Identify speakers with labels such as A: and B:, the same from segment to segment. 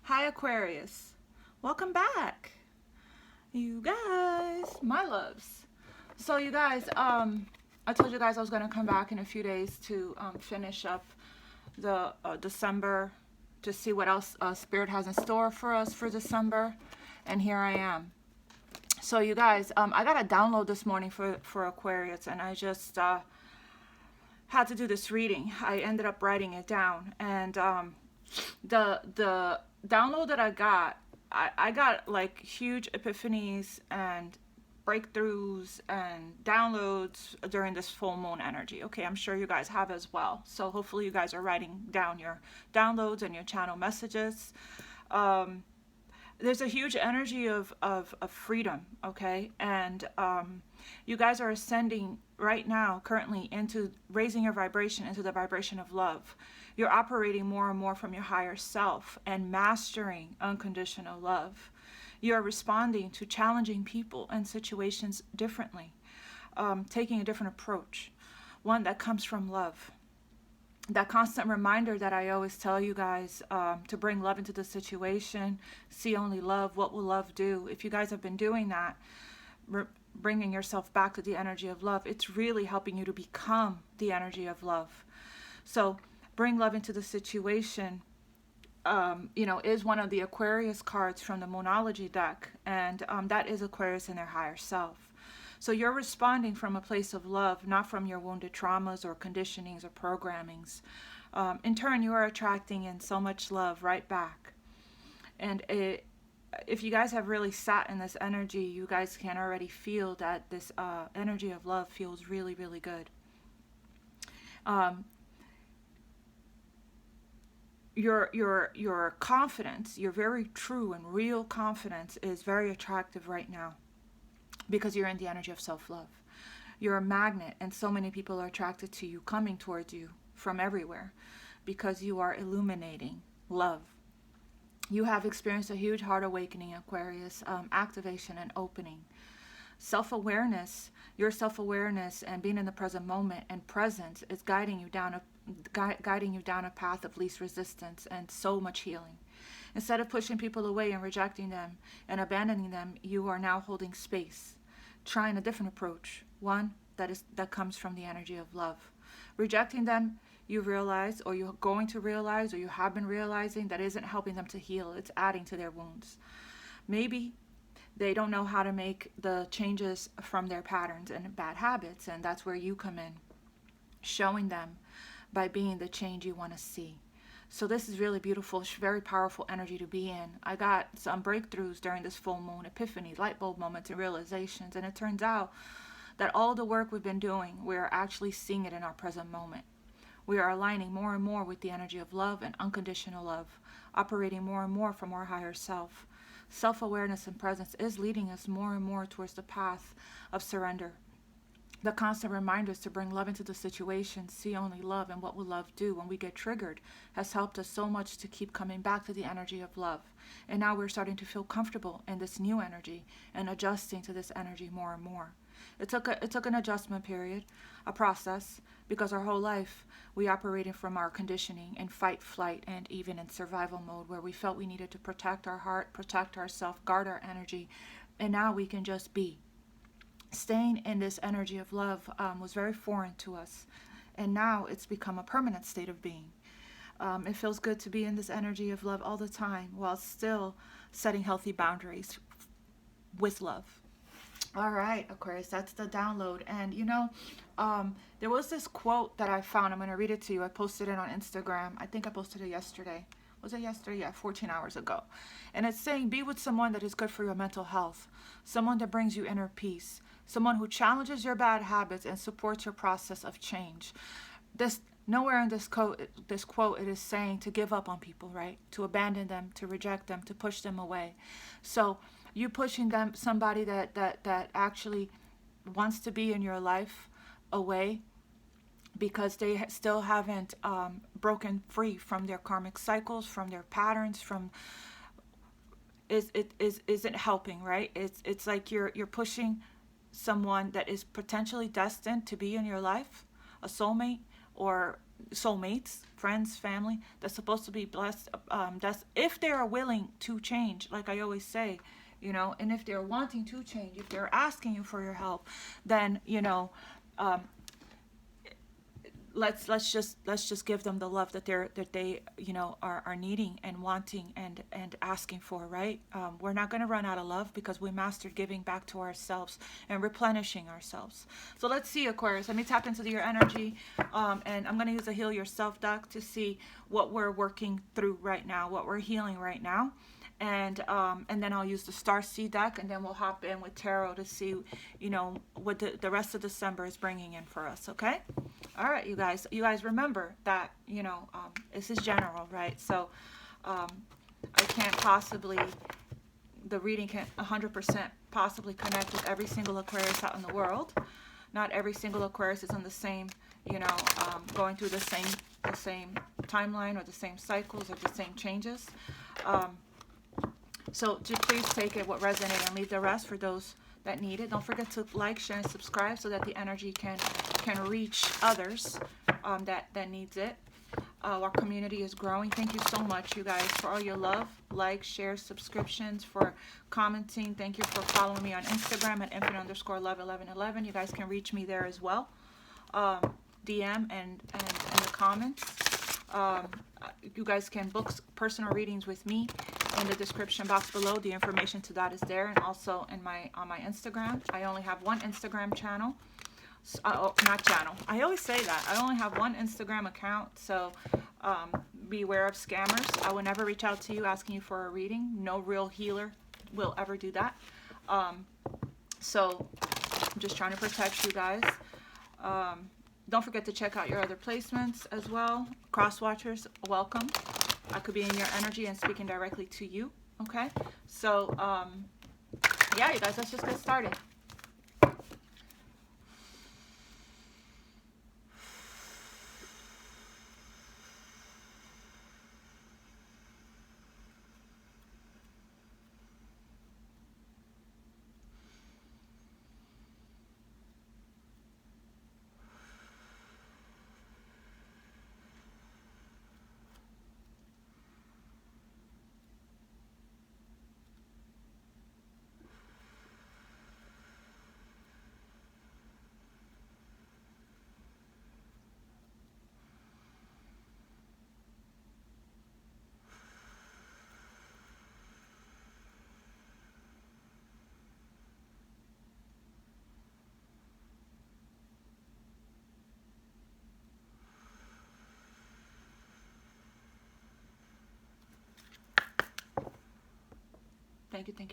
A: Hi Aquarius, welcome back, you guys, my loves. So you guys, I told you guys I was going to come back in a few days to finish up the December, to see what else Spirit has in store for us for December, and here I am. So you guys, I got a download this morning for Aquarius, and I just had to do this reading. I ended up writing it down, and the download that I got like huge epiphanies and breakthroughs and downloads during this full moon energy. Okay, I'm sure you guys have as well. So hopefully you guys are writing down your downloads and your channel messages. There's a huge energy of freedom, okay? And you guys are ascending right now, currently, into raising your vibration into the vibration of love. You're operating more and more from your higher self and mastering unconditional love. You're responding to challenging people and situations differently, taking a different approach, one that comes from love. That constant reminder that I always tell you guys, to bring love into the situation, see only love, what will love do? If you guys have been doing that, bringing yourself back to the energy of love, it's really helping you to become the energy of love. So bring love into the situation, is one of the Aquarius cards from the Moonology deck, and that is Aquarius in their higher self. So you're responding from a place of love, not from your wounded traumas or conditionings or programmings. In turn, you are attracting in so much love right back. And if you guys have really sat in this energy, you guys can already feel that this energy of love feels really, really good. Your confidence, your very true and real confidence, is very attractive right now, because you're in the energy of self-love. You're a magnet, and so many people are attracted to you, coming towards you from everywhere, because you are illuminating love. You have experienced a huge heart awakening, Aquarius, activation and opening. Self-awareness, your self-awareness and being in the present moment and presence is guiding you down a path of least resistance and so much healing. Instead of pushing people away and rejecting them and abandoning them, you are now holding space, trying a different approach, one that comes from the energy of love. Rejecting them, you realize, or you're going to realize, or you have been realizing, that isn't helping them to heal. It's adding to their wounds. Maybe they don't know how to make the changes from their patterns and bad habits, and that's where you come in, showing them by being the change you want to see. So this is really beautiful, very powerful energy to be in. I got some breakthroughs during this full moon, epiphanies, light bulb moments, and realizations. And it turns out that all the work we've been doing, we're actually seeing it in our present moment. We are aligning more and more with the energy of love and unconditional love, operating more and more from our higher self. Self-awareness and presence is leading us more and more towards the path of surrender. The constant reminders to bring love into the situation, see only love, and what will love do when we get triggered, has helped us so much to keep coming back to the energy of love. And now we're starting to feel comfortable in this new energy and adjusting to this energy more and more. It took an adjustment period, a process, because our whole life we operated from our conditioning in fight, flight, and even in survival mode, where we felt we needed to protect our heart, protect ourselves, guard our energy, and now we can just be. Staying in this energy of love was very foreign to us, and now it's become a permanent state of being. It feels good to be in this energy of love all the time, while still setting healthy boundaries with love. All right, Aquarius, that's the download. And there was this quote that I found. I'm going to read it to you. I posted it on Instagram. I think I posted it yesterday. Was it yesterday? Yeah, 14 hours ago. And it's saying, be with someone that is good for your mental health, someone that brings you inner peace, someone who challenges your bad habits and supports your process of change. Nowhere in this quote it is saying to give up on people, right? To abandon them, to reject them, to push them away. So you pushing them, somebody that actually wants to be in your life, away, because they still haven't broken free from their karmic cycles, from their patterns, isn't helping, right? It's like you're pushing someone that is potentially destined to be in your life, a soulmate, or soulmates, friends, family, that's supposed to be blessed. That's if they are willing to change, like I always say, you know, and if they're wanting to change, if they're asking you for your help, then, you know, um, let's just give them the love that they you know are needing and wanting and asking for, right? We're not going to run out of love because we mastered giving back to ourselves and replenishing ourselves. So let's see, Aquarius, let me tap into your energy, and I'm going to use a Heal Yourself deck to see what we're working through right now, what we're healing right now. And then I'll use the Star Seed deck, and then we'll hop in with tarot to see, you know, what the rest of December is bringing in for us. Okay. All right, you guys remember that, you know, this is general, right? So I can't possibly, the reading can't 100% possibly connect with every single Aquarius out in the world. Not every single Aquarius is on the same, you know, going through the same timeline or the same cycles or the same changes. So just please take it what resonates and leave the rest for those that need it. Don't forget to like, share, and subscribe so that the energy can reach others that needs it. Our community is growing. Thank you so much, you guys, for all your love, likes, shares, subscriptions, for commenting. Thank you for following me on Instagram at infinite_love1111. You guys can reach me there as well. DM and in the comments. You guys can book personal readings with me in the description box below. The information to that is there, and also on my Instagram. I only have one Instagram channel. Not channel. I always say that. I only have one Instagram account, so beware of scammers. I will never reach out to you asking you for a reading. No real healer will ever do that. So I'm just trying to protect you guys. Don't forget to check out your other placements as well. Cross watchers, welcome. I could be in your energy and speaking directly to you. Okay, so yeah, you guys, let's just get started.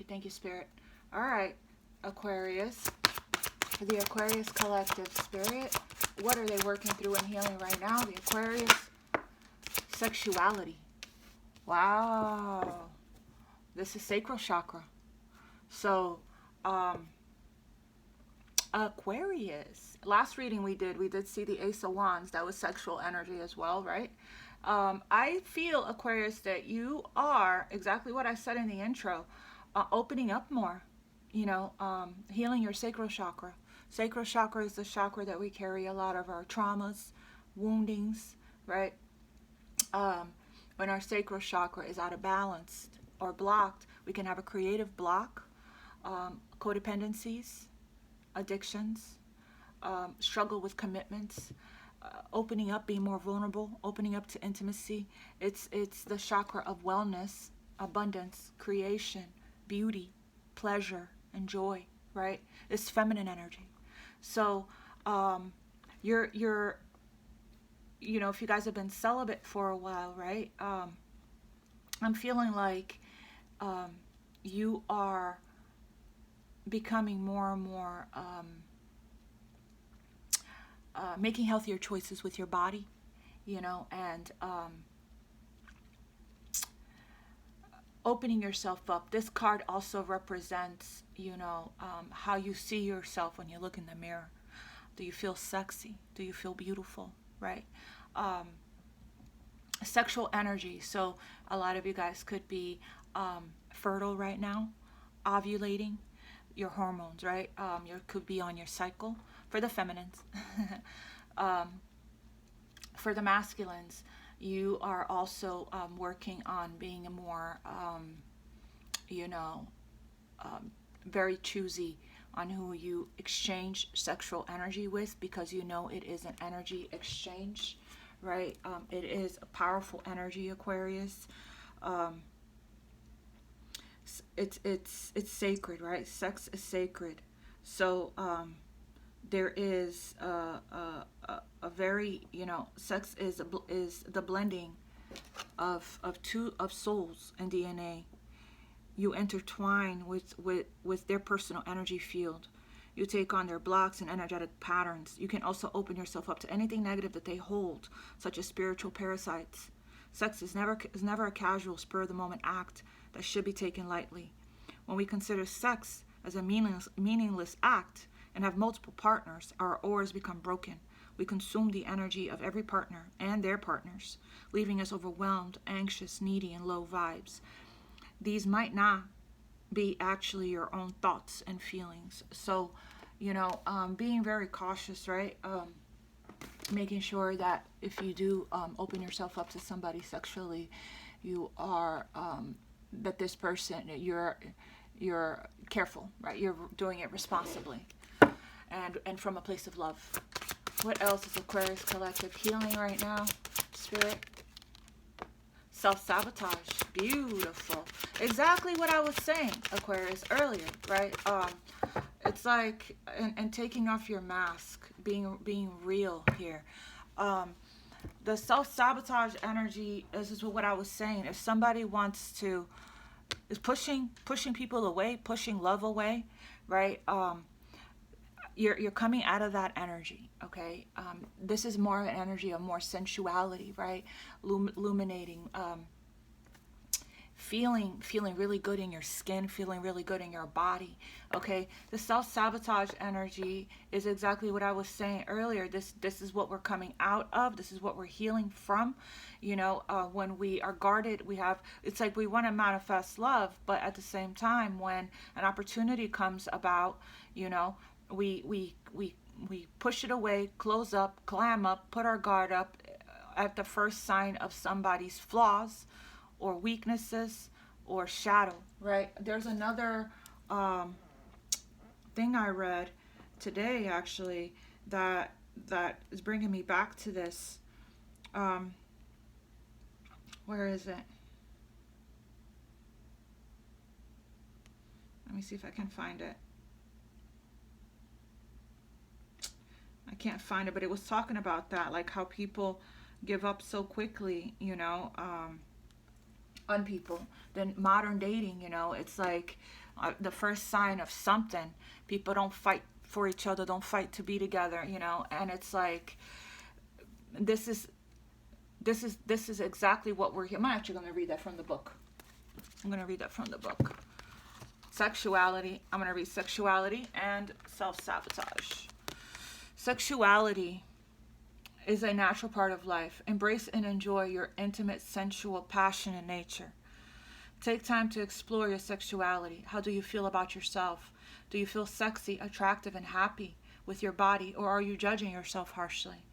A: Thank you, Spirit. All right, Aquarius. For the Aquarius Collective, Spirit, what are they working through and healing right now? The Aquarius sexuality. Wow. This is Sacral Chakra. So, Aquarius. Last reading we did see the Ace of Wands. That was sexual energy as well, right? I feel, Aquarius, that you are exactly what I said in the intro. Opening up more, you know, healing your sacral chakra. Sacral chakra is the chakra that we carry a lot of our traumas, woundings, right? When our sacral chakra is out of balance or blocked, we can have a creative block, codependencies, addictions, struggle with commitments, opening up, being more vulnerable, opening up to intimacy. It's the chakra of wellness, abundance, creation, beauty, pleasure, and joy, right? It's feminine energy. So you're you know, if you guys have been celibate for a while, right? I'm feeling like you are becoming more and more making healthier choices with your body, you know, and opening yourself up. This card also represents, you know, how you see yourself when you look in the mirror. Do you feel sexy? Do you feel beautiful, right? Sexual energy. So a lot of you guys could be fertile right now, ovulating, your hormones, right? You could be on your cycle for the feminines. For the masculines, you are also working on being a more, you know, very choosy on who you exchange sexual energy with, because you know it is an energy exchange, right? It is a powerful energy, Aquarius. It's sacred, right? Sex is sacred. So there is a very, you know, sex is the blending of souls and DNA. You intertwine with their personal energy field. You take on their blocks and energetic patterns. You can also open yourself up to anything negative that they hold, such as spiritual parasites. Sex is never a casual, spur-of-the-moment act that should be taken lightly. When we consider sex as a meaningless act and have multiple partners, our auras become broken. We consume the energy of every partner and their partners, leaving us overwhelmed, anxious, needy, and low vibes. These might not be actually your own thoughts and feelings. So, you know, being very cautious, right? Making sure that if you do open yourself up to somebody sexually, you are that this person, you're careful, right? You're doing it responsibly and from a place of love. What else is Aquarius Collective healing right now? Spirit. Self-sabotage. Beautiful. Exactly what I was saying, Aquarius, earlier, right? It's like, and taking off your mask, being real here. The self-sabotage energy, this is what I was saying. If somebody is pushing people away, pushing love away, right? You're coming out of that energy, okay? This is more an energy of more sensuality, right? Illuminating, feeling really good in your skin, feeling really good in your body, okay? The self-sabotage energy is exactly what I was saying earlier. This is what we're coming out of. This is what we're healing from. You know, when we are guarded, it's like we want to manifest love, but at the same time, when an opportunity comes about, you know, we push it away, close up, clam up, put our guard up at the first sign of somebody's flaws or weaknesses or shadow, right? There's another thing I read today, actually, that is bringing me back to this. Where is it? Let me see if I can find it. I can't find it, but it was talking about that, like how people give up so quickly, you know, on people. Then modern dating, you know, it's like the first sign of something. People don't fight for each other, don't fight to be together, you know, and it's like this is exactly what we're here. I'm actually going to read that from the book. Sexuality. I'm going to read sexuality and self-sabotage. Sexuality is a natural part of life. Embrace and enjoy your intimate, sensual, passionate nature. Take time to explore your sexuality. How do you feel about yourself? Do you feel sexy, attractive, and happy with your body, or are you judging yourself harshly?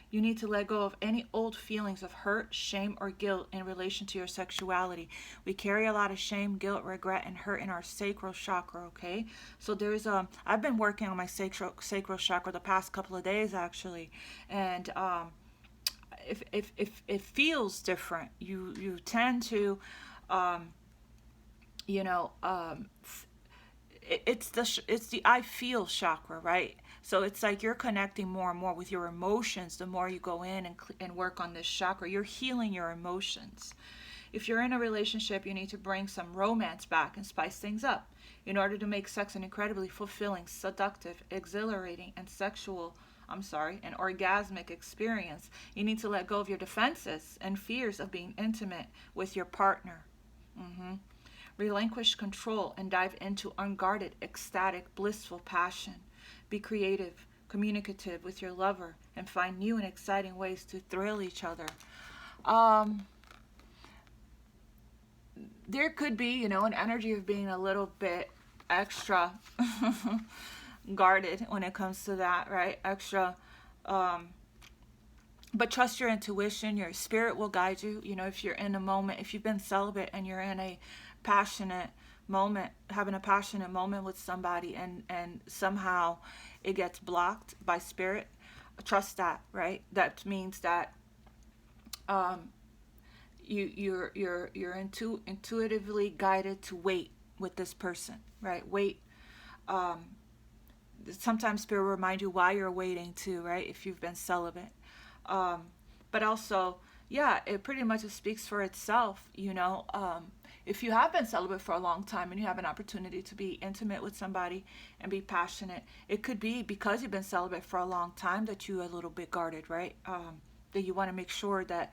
A: You need to let go of any old feelings of hurt, shame, or guilt in relation to your sexuality. We carry a lot of shame, guilt, regret, and hurt in our sacral chakra, okay? So there's I've been working on my sacral chakra the past couple of days, actually, and if it feels different, you tend to, you know, it's the I feel chakra, right? So it's like you're connecting more and more with your emotions. The more you go in and work on this chakra, you're healing your emotions. If you're in a relationship, you need to bring some romance back and spice things up. In order to make sex an incredibly fulfilling, seductive, exhilarating, and an orgasmic experience, you need to let go of your defenses and fears of being intimate with your partner. Relinquish control and dive into unguarded, ecstatic, blissful passion. Be creative, communicative with your lover, and find new and exciting ways to thrill each other. There could be, you know, an energy of being a little bit extra guarded when it comes to that, right? Extra But trust your intuition. Your spirit will guide you. You know, if you're in a moment, if you've been celibate and you're in a passionate moment, having a passionate moment with somebody, and somehow it gets blocked by spirit, trust that, right? That means that you're intuitively guided to wait with this person, right? Wait. Sometimes spirit will remind you why you're waiting too, right? If you've been celibate. But also, yeah, it pretty much speaks for itself, you know. If you have been celibate for a long time and you have an opportunity to be intimate with somebody and be passionate, it could be because you've been celibate for a long time that you're a little bit guarded, right? That you want to make sure that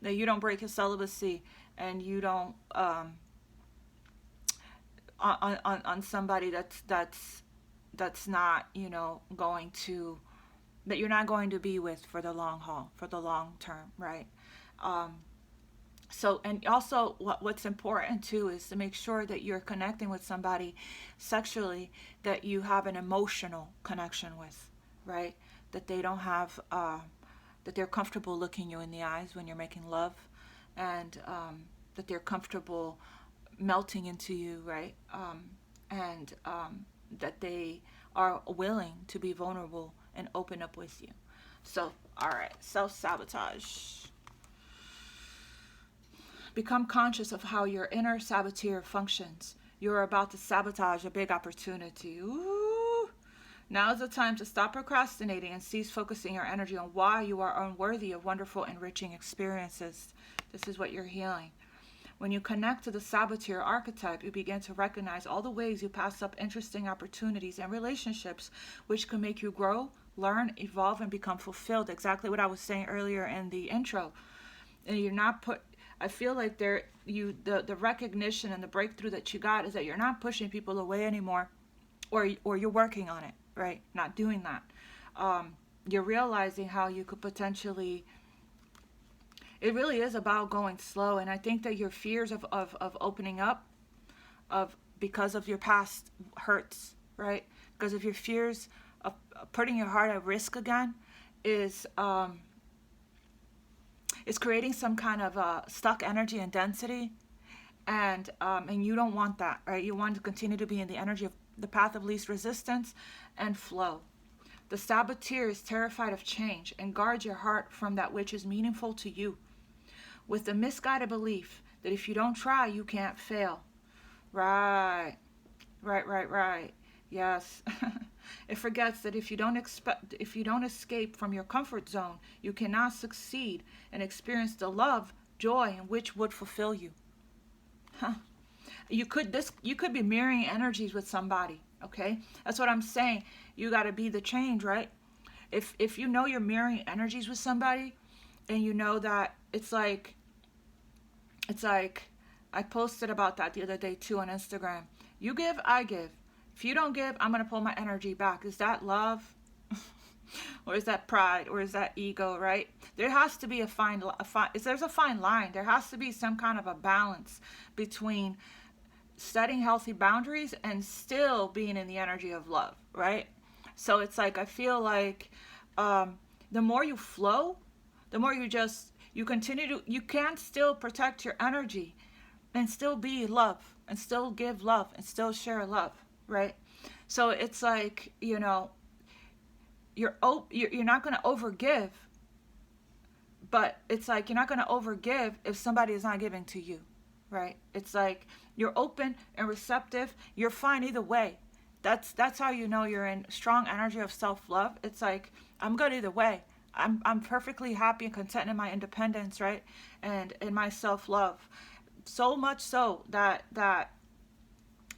A: that you don't break your celibacy, and you don't on somebody that's not, you know, going to, that you're not going to be with for the long haul, for the long term, right? So, and also what's important too is to make sure that you're connecting with somebody sexually that you have an emotional connection with, right? That they don't have, that they're comfortable looking you in the eyes when you're making love, and that they're comfortable melting into you, right? And that they are willing to be vulnerable and open up with you. So, all right, self-sabotage. Become conscious of how your inner saboteur functions. You're about to sabotage a big opportunity. Ooh. Now is the time to stop procrastinating and cease focusing your energy on why you are unworthy of wonderful, enriching experiences. This is what you're healing. When you connect to the saboteur archetype, you begin to recognize all the ways you pass up interesting opportunities and relationships which can make you grow, learn, evolve, and become fulfilled. Exactly what I was saying earlier in the intro. And you're not put, I feel like the recognition and the breakthrough that you got is that you're not pushing people away anymore, or you're working on it, right? Not doing that. You're realizing how you could potentially, it really is about going slow. And I think that your fears of opening up, because of your past hurts, right? Because of your fears of putting your heart at risk again, is creating some kind of stuck energy and density, and you don't want that, right? You want to continue to be in the energy of the path of least resistance and flow. The saboteur is terrified of change and guards your heart from that which is meaningful to you, with the misguided belief that if you don't try, you can't fail. Right. Yes. It forgets that if you don't escape from your comfort zone, you cannot succeed and experience the love, joy, and which would fulfill you. You could be mirroring energies with somebody, okay? That's what I'm saying. You got to be the change, right? If you know you're mirroring energies with somebody, and you know that it's like I posted about that the other day too on Instagram. You give, I give. If you don't give, I'm going to pull my energy back. Is that love? Or is that pride? Or is that ego, right? There has to be there's a fine line. There has to be some kind of a balance between setting healthy boundaries and still being in the energy of love, right? So it's like, I feel like the more you flow, the more you can still protect your energy and still be love and still give love and still share love, right? So it's like, you know, you're not going to overgive, but it's like you're not going to overgive if somebody is not giving to you, right? It's like you're open and receptive. You're fine either way. That's how you know you're in strong energy of self-love. It's like, I'm good either way. I'm perfectly happy and content in my independence, right? And in my self-love. So much so that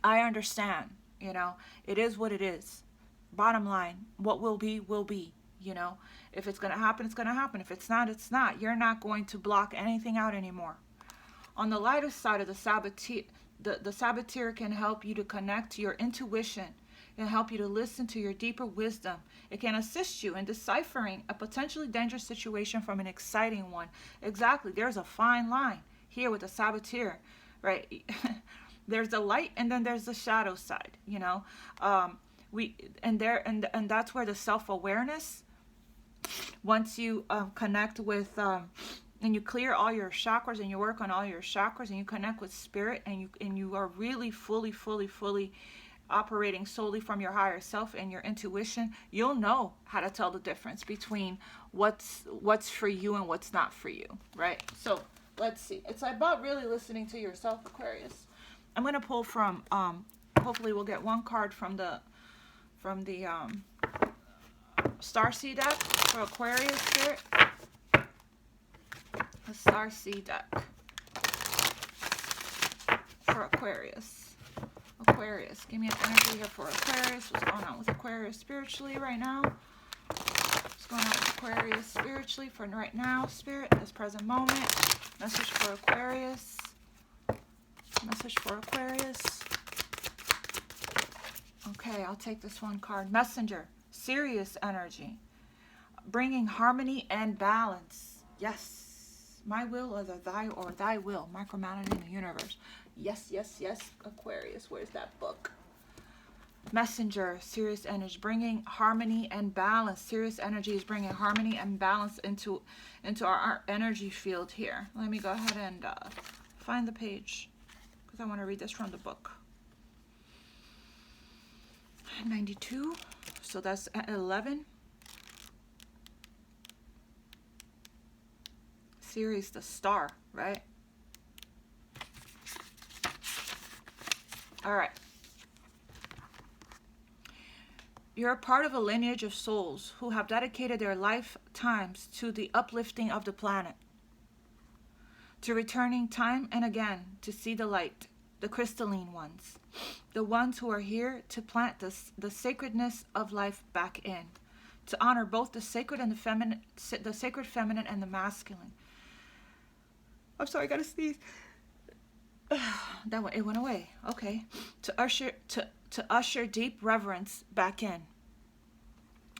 A: I understand, you know, it is what it is. Bottom line, what will be, you know. If it's going to happen, it's going to happen. If it's not, it's not. You're not going to block anything out anymore. On the lighter side of the saboteur, the saboteur can help you to connect to your intuition. It can help you to listen to your deeper wisdom. It can assist you in deciphering a potentially dangerous situation from an exciting one. Exactly. There's a fine line here with the saboteur, right? There's the light, and then there's the shadow side, you know. And that's where the self-awareness Once you connect with, and you clear all your chakras and you work on all your chakras and you connect with spirit and you are really fully operating solely from your higher self and your intuition, you'll know how to tell the difference between what's for you and what's not for you, right? So let's see. It's about really listening to yourself, Aquarius. I'm going to pull from, hopefully we'll get one card from the Starseed deck for Aquarius spirit. The Starseed deck for Aquarius. Aquarius, give me an energy here for Aquarius. What's going on with Aquarius spiritually right now? What's going on with Aquarius spiritually for right now, spirit, this present moment? Message for Aquarius. Message for Aquarius. Okay, I'll take this one card. Messenger, Sirius energy, bringing harmony and balance. Yes. My will or thy will. Micromanaging the universe. Yes, yes, yes, Aquarius. Where's that book? Messenger, Sirius energy, bringing harmony and balance. Sirius energy is bringing harmony and balance into our energy field here. Let me go ahead and find the page because I want to read this from the book. 92. So that's 11. Sirius, the star, right? All right. You're a part of a lineage of souls who have dedicated their lifetimes to the uplifting of the planet, to returning time and again to see the light, the crystalline ones, the ones who are here to plant the sacredness of life back in, to honor both the sacred and the sacred feminine and the masculine. I'm sorry, I gotta sneeze. It went away. Okay. To usher deep reverence back in.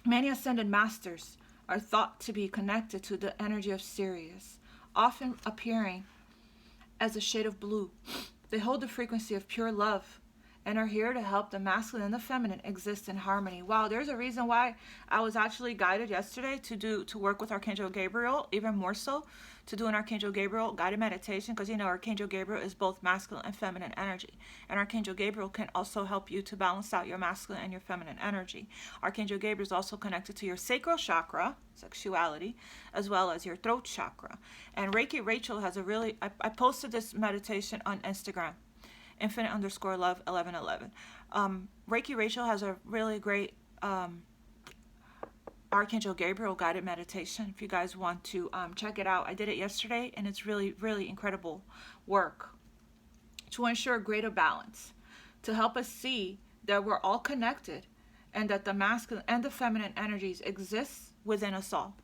A: Many ascended masters are thought to be connected to the energy of Sirius, often appearing as a shade of blue. They hold the frequency of pure love and are here to help the masculine and the feminine exist in harmony. Wow, there's a reason why I was actually guided yesterday to work with Archangel Gabriel, even more so, to do an Archangel Gabriel guided meditation, because you know Archangel Gabriel is both masculine and feminine energy. And Archangel Gabriel can also help you to balance out your masculine and your feminine energy. Archangel Gabriel is also connected to your sacral chakra, sexuality, as well as your throat chakra. And Reiki Rachel has a really, I posted this meditation on Instagram. Infinite_love1111. Reiki Rachel has a really great Archangel Gabriel guided meditation. If you guys want to check it out, I did it yesterday, and it's really, really incredible work to ensure greater balance, to help us see that we're all connected and that the masculine and the feminine energies exist within us all.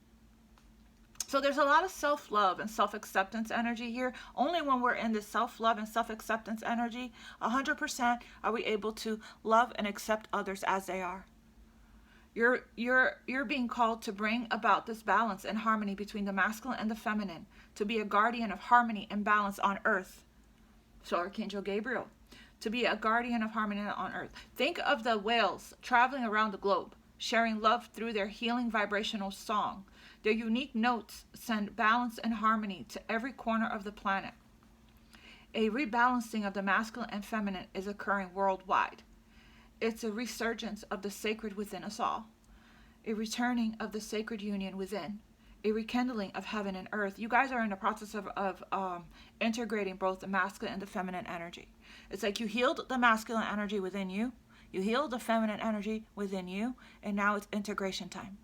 A: So there's a lot of self-love and self-acceptance energy here. Only when we're in this self-love and self-acceptance energy, 100% are we able to love and accept others as they are. You're being called to bring about this balance and harmony between the masculine and the feminine, to be a guardian of harmony and balance on earth. So Archangel Gabriel, to be a guardian of harmony on earth. Think of the whales traveling around the globe, sharing love through their healing vibrational song. Their unique notes send balance and harmony to every corner of the planet. A rebalancing of the masculine and feminine is occurring worldwide. It's a resurgence of the sacred within us all. A returning of the sacred union within. A rekindling of heaven and earth. You guys are in the process of integrating both the masculine and the feminine energy. It's like you healed the masculine energy within you. You healed the feminine energy within you. And now it's integration time.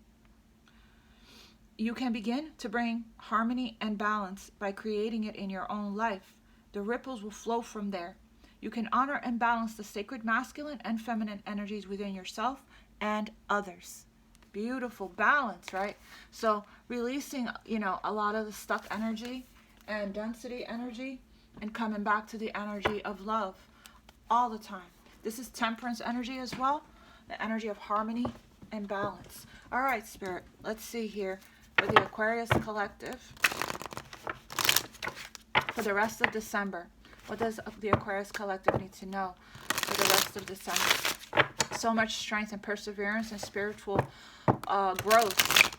A: You can begin to bring harmony and balance by creating it in your own life. The ripples will flow from there. You can honor and balance the sacred masculine and feminine energies within yourself and others. Beautiful balance, right? So releasing, a lot of the stuck energy and density energy and coming back to the energy of love all the time. This is temperance energy as well, the energy of harmony and balance. All right, Spirit, let's see here. For the Aquarius Collective, for the rest of December, what does the Aquarius Collective need to know for the rest of December? So much strength and perseverance and spiritual growth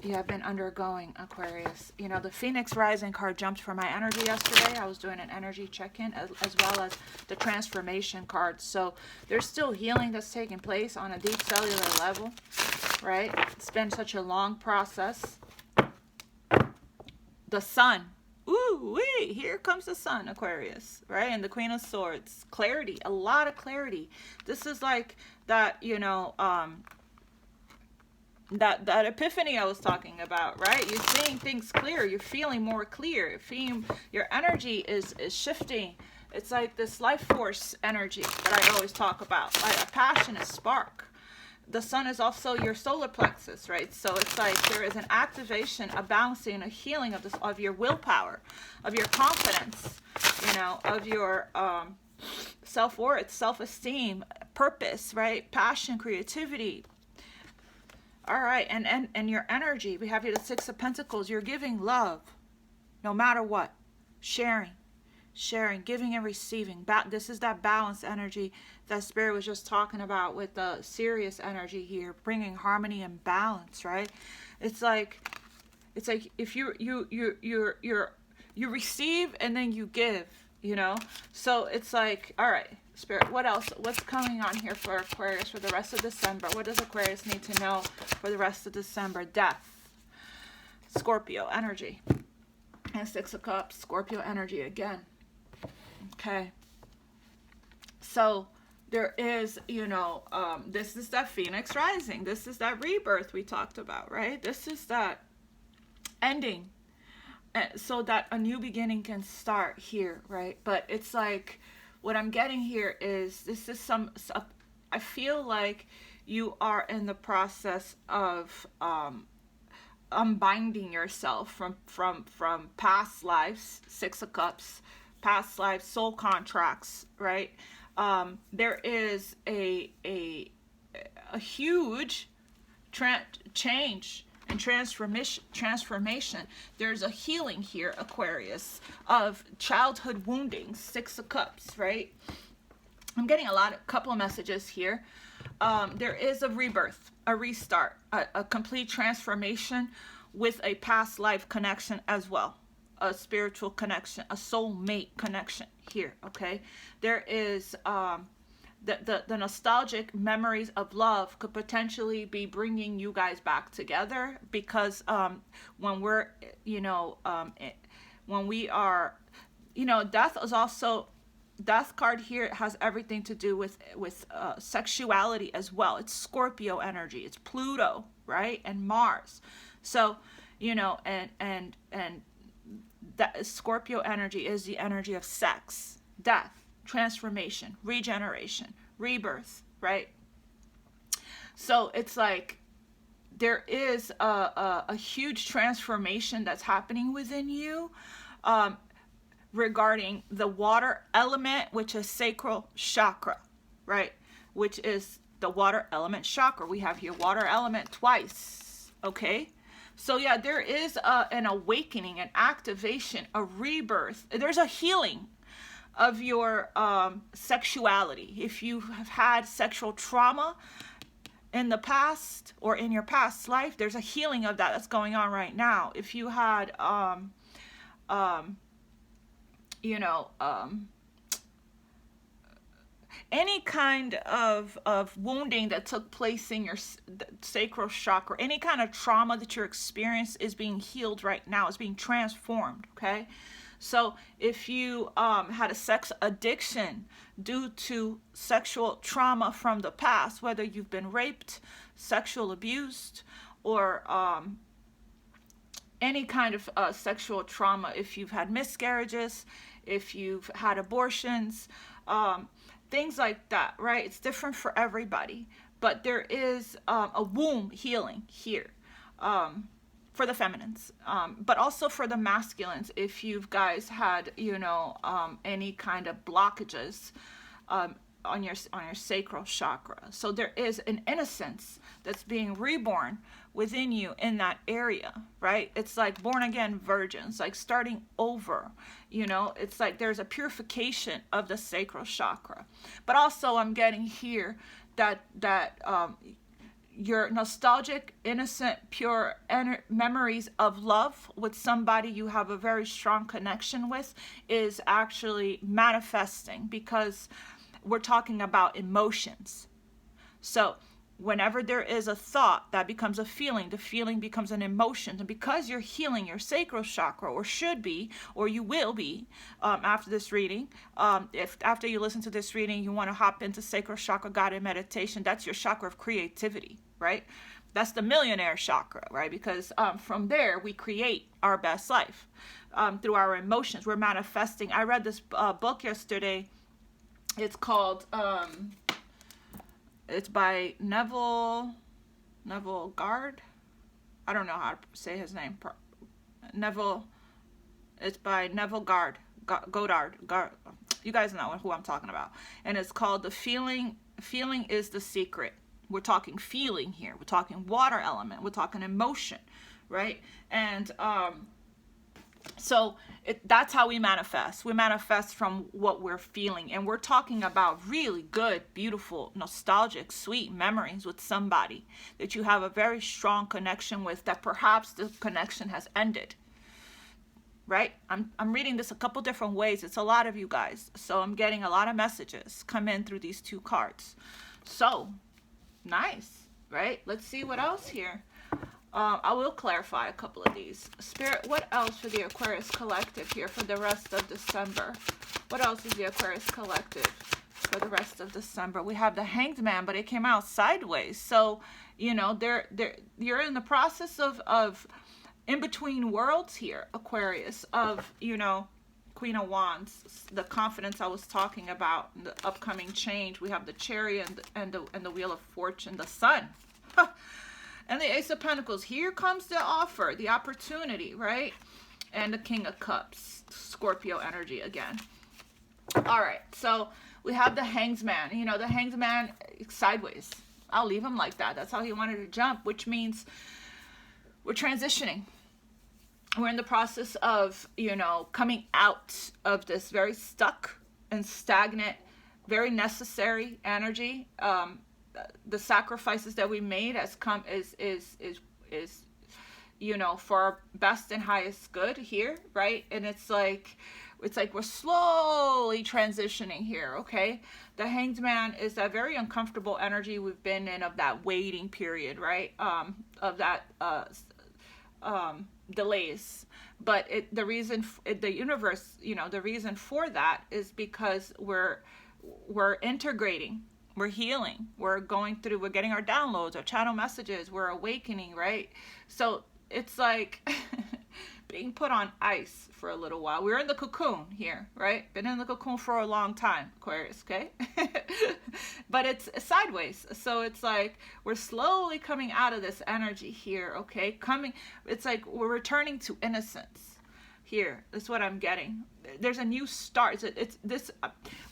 A: you have been undergoing, Aquarius. You know, the Phoenix Rising card jumped for my energy yesterday. I was doing an energy check-in as well as the transformation card. So there's still healing that's taking place on a deep cellular level, right? It's been such a long process. The Sun. Ooh, wait, here comes the Sun, Aquarius, right? And the Queen of Swords. Clarity, a lot of clarity. This is like that, you know, that epiphany I was talking about, right? You're seeing things clear. You're feeling more clear. Your energy is shifting. It's like this life force energy that I always talk about, like a passionate spark. The Sun is also your solar plexus, right? So it's like there is an activation, a balancing, a healing of your willpower, of your confidence, you know, of your self-worth, self-esteem, purpose, right? Passion, creativity. All right, and your energy, we have here the Six of Pentacles. You're giving love, no matter what. Sharing, giving and receiving. This is that balance energy that Spirit was just talking about with the Sirius energy here, bringing harmony and balance, right? It's like if you receive and then you give, you know. So it's like, all right, Spirit, what else? What's coming on here for Aquarius for the rest of December? What does Aquarius need to know for the rest of December? Death, Scorpio energy, and Six of Cups, Scorpio energy again. Okay. So there is, you know, this is that Phoenix Rising. This is that rebirth we talked about, right? This is that ending, so that a new beginning can start here, right? But it's like, what I'm getting here is this is I feel like you are in the process of unbinding yourself from past lives, Six of Cups, past lives, soul contracts, right? There is a huge change and transformation. There's a healing here, Aquarius, of childhood woundings, Six of Cups, right? I'm getting a couple of messages here. There is a rebirth, a restart, a complete transformation with a past life connection as well, a spiritual connection, a soulmate connection here, okay? There is the nostalgic memories of love could potentially be bringing you guys back together, because when we're, you know, when we are, you know, death is also, death card here has everything to do with sexuality as well. It's Scorpio energy, it's Pluto, right? And Mars. So, you know, and that Scorpio energy is the energy of sex, death, transformation, regeneration, rebirth, right? So it's like there is a huge transformation that's happening within you regarding the water element, which is sacral chakra, right? Which is the water element chakra. We have here water element twice, okay? So yeah, there is an awakening, an activation, a rebirth. There's a healing of your sexuality. If you have had sexual trauma in the past or in your past life, there's a healing of that that's going on right now. If you had you know, any kind of wounding that took place in your sacral chakra, any kind of trauma that you're experiencing is being healed right now, is being transformed, okay? So if you had a sex addiction due to sexual trauma from the past, whether you've been raped, sexual abused, or any kind of sexual trauma, if you've had miscarriages, if you've had abortions, things like that, right? It's different for everybody, but there is a womb healing here for the feminines, but also for the masculines. If you guys had, you know, any kind of blockages on your sacral chakra, so there is an innocence that's being reborn within you in that area, right? It's like born again virgins, like starting over, you know. It's like there's a purification of the sacral chakra. But also I'm getting here that your nostalgic, innocent, pure memories of love with somebody you have a very strong connection with is actually manifesting, because we're talking about emotions. So whenever there is a thought, that becomes a feeling. The feeling becomes an emotion. And because you're healing your sacral chakra, or should be, or you will be, after this reading, if after you listen to this reading, you want to hop into sacral chakra guided meditation, that's your chakra of creativity, right? That's the millionaire chakra, right? Because from there, we create our best life through our emotions. We're manifesting. I read this book yesterday. It's called... it's by Neville Gard. I don't know how to say his name. Neville. It's by Neville Goddard. You guys know who I'm talking about. And it's called The Feeling. Feeling is the Secret. We're talking feeling here. We're talking water element. We're talking emotion, right? And so that's how we manifest. We manifest from what we're feeling. And we're talking about really good, beautiful, nostalgic, sweet memories with somebody that you have a very strong connection with, that perhaps the connection has ended. Right? I'm reading this a couple different ways. It's a lot of you guys. So I'm getting a lot of messages come in through these two cards. So, nice. Right? Let's see what else here. I will clarify a couple of these. Spirit, what else for the Aquarius Collective here for the rest of December? What else is the Aquarius Collective for the rest of December? We have the Hanged Man, but it came out sideways. So, you know, you're in the process of in between worlds here, Aquarius, of, you know, Queen of Wands, the confidence I was talking about, the upcoming change. We have the Chariot and the Wheel of Fortune, the Sun. And the Ace of Pentacles. Here comes the offer, the opportunity, right? And the King of Cups, Scorpio energy again. All right, so we have the Hanged Man. You know, the Hanged Man sideways. I'll leave him like that. That's how he wanted to jump, which means we're transitioning. We're in the process of, you know, coming out of this very stuck and stagnant, very necessary energy. The sacrifices that we made has come is you know, for our best and highest good here, right? And it's like we're slowly transitioning here, okay? The Hanged Man is that very uncomfortable energy we've been in, of that waiting period, right? Of that delays. But the reason the universe, you know, the reason for that is because we're integrating. We're healing. We're going through, we're getting our downloads, our channel messages, we're awakening, right? So it's like being put on ice for a little while. We're in the cocoon here, right? Been in the cocoon for a long time, Aquarius, okay? But it's sideways. So it's like we're slowly coming out of this energy here, okay? It's like we're returning to innocence. Here, that's what I'm getting. There's a new start. It's this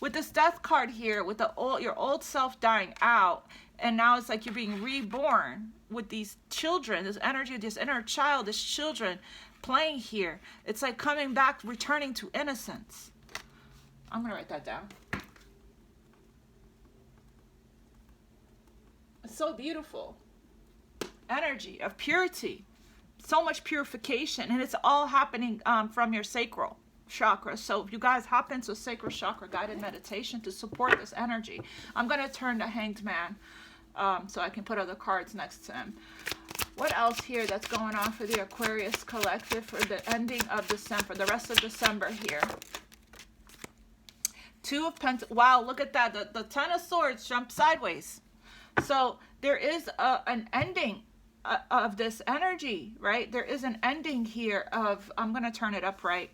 A: with this Death card here, with your old self dying out, and now it's like you're being reborn with these children, this energy, this inner child, this children playing here. It's like coming back, returning to innocence. I'm gonna write that down. It's so beautiful. Energy of purity. So much purification, and it's all happening from your sacral chakra. So if you guys hop into sacral chakra guided meditation to support this energy, I'm going to turn to Hanged Man so I can put other cards next to him. What else here that's going on for the Aquarius Collective for the ending of December, the rest of December here? Two of Pentacles. Wow, look at that. The Ten of Swords jumped sideways. So there is an ending of this energy, right? There is an ending here of, I'm going to turn it up right.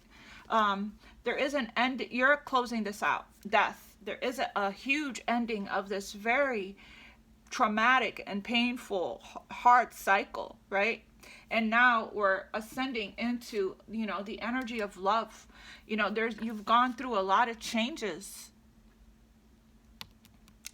A: There is an end. You're closing this out. Death. There is a huge ending of this very traumatic and painful, hard cycle, right? And now we're ascending into, you know, the energy of love. You know, you've gone through a lot of changes.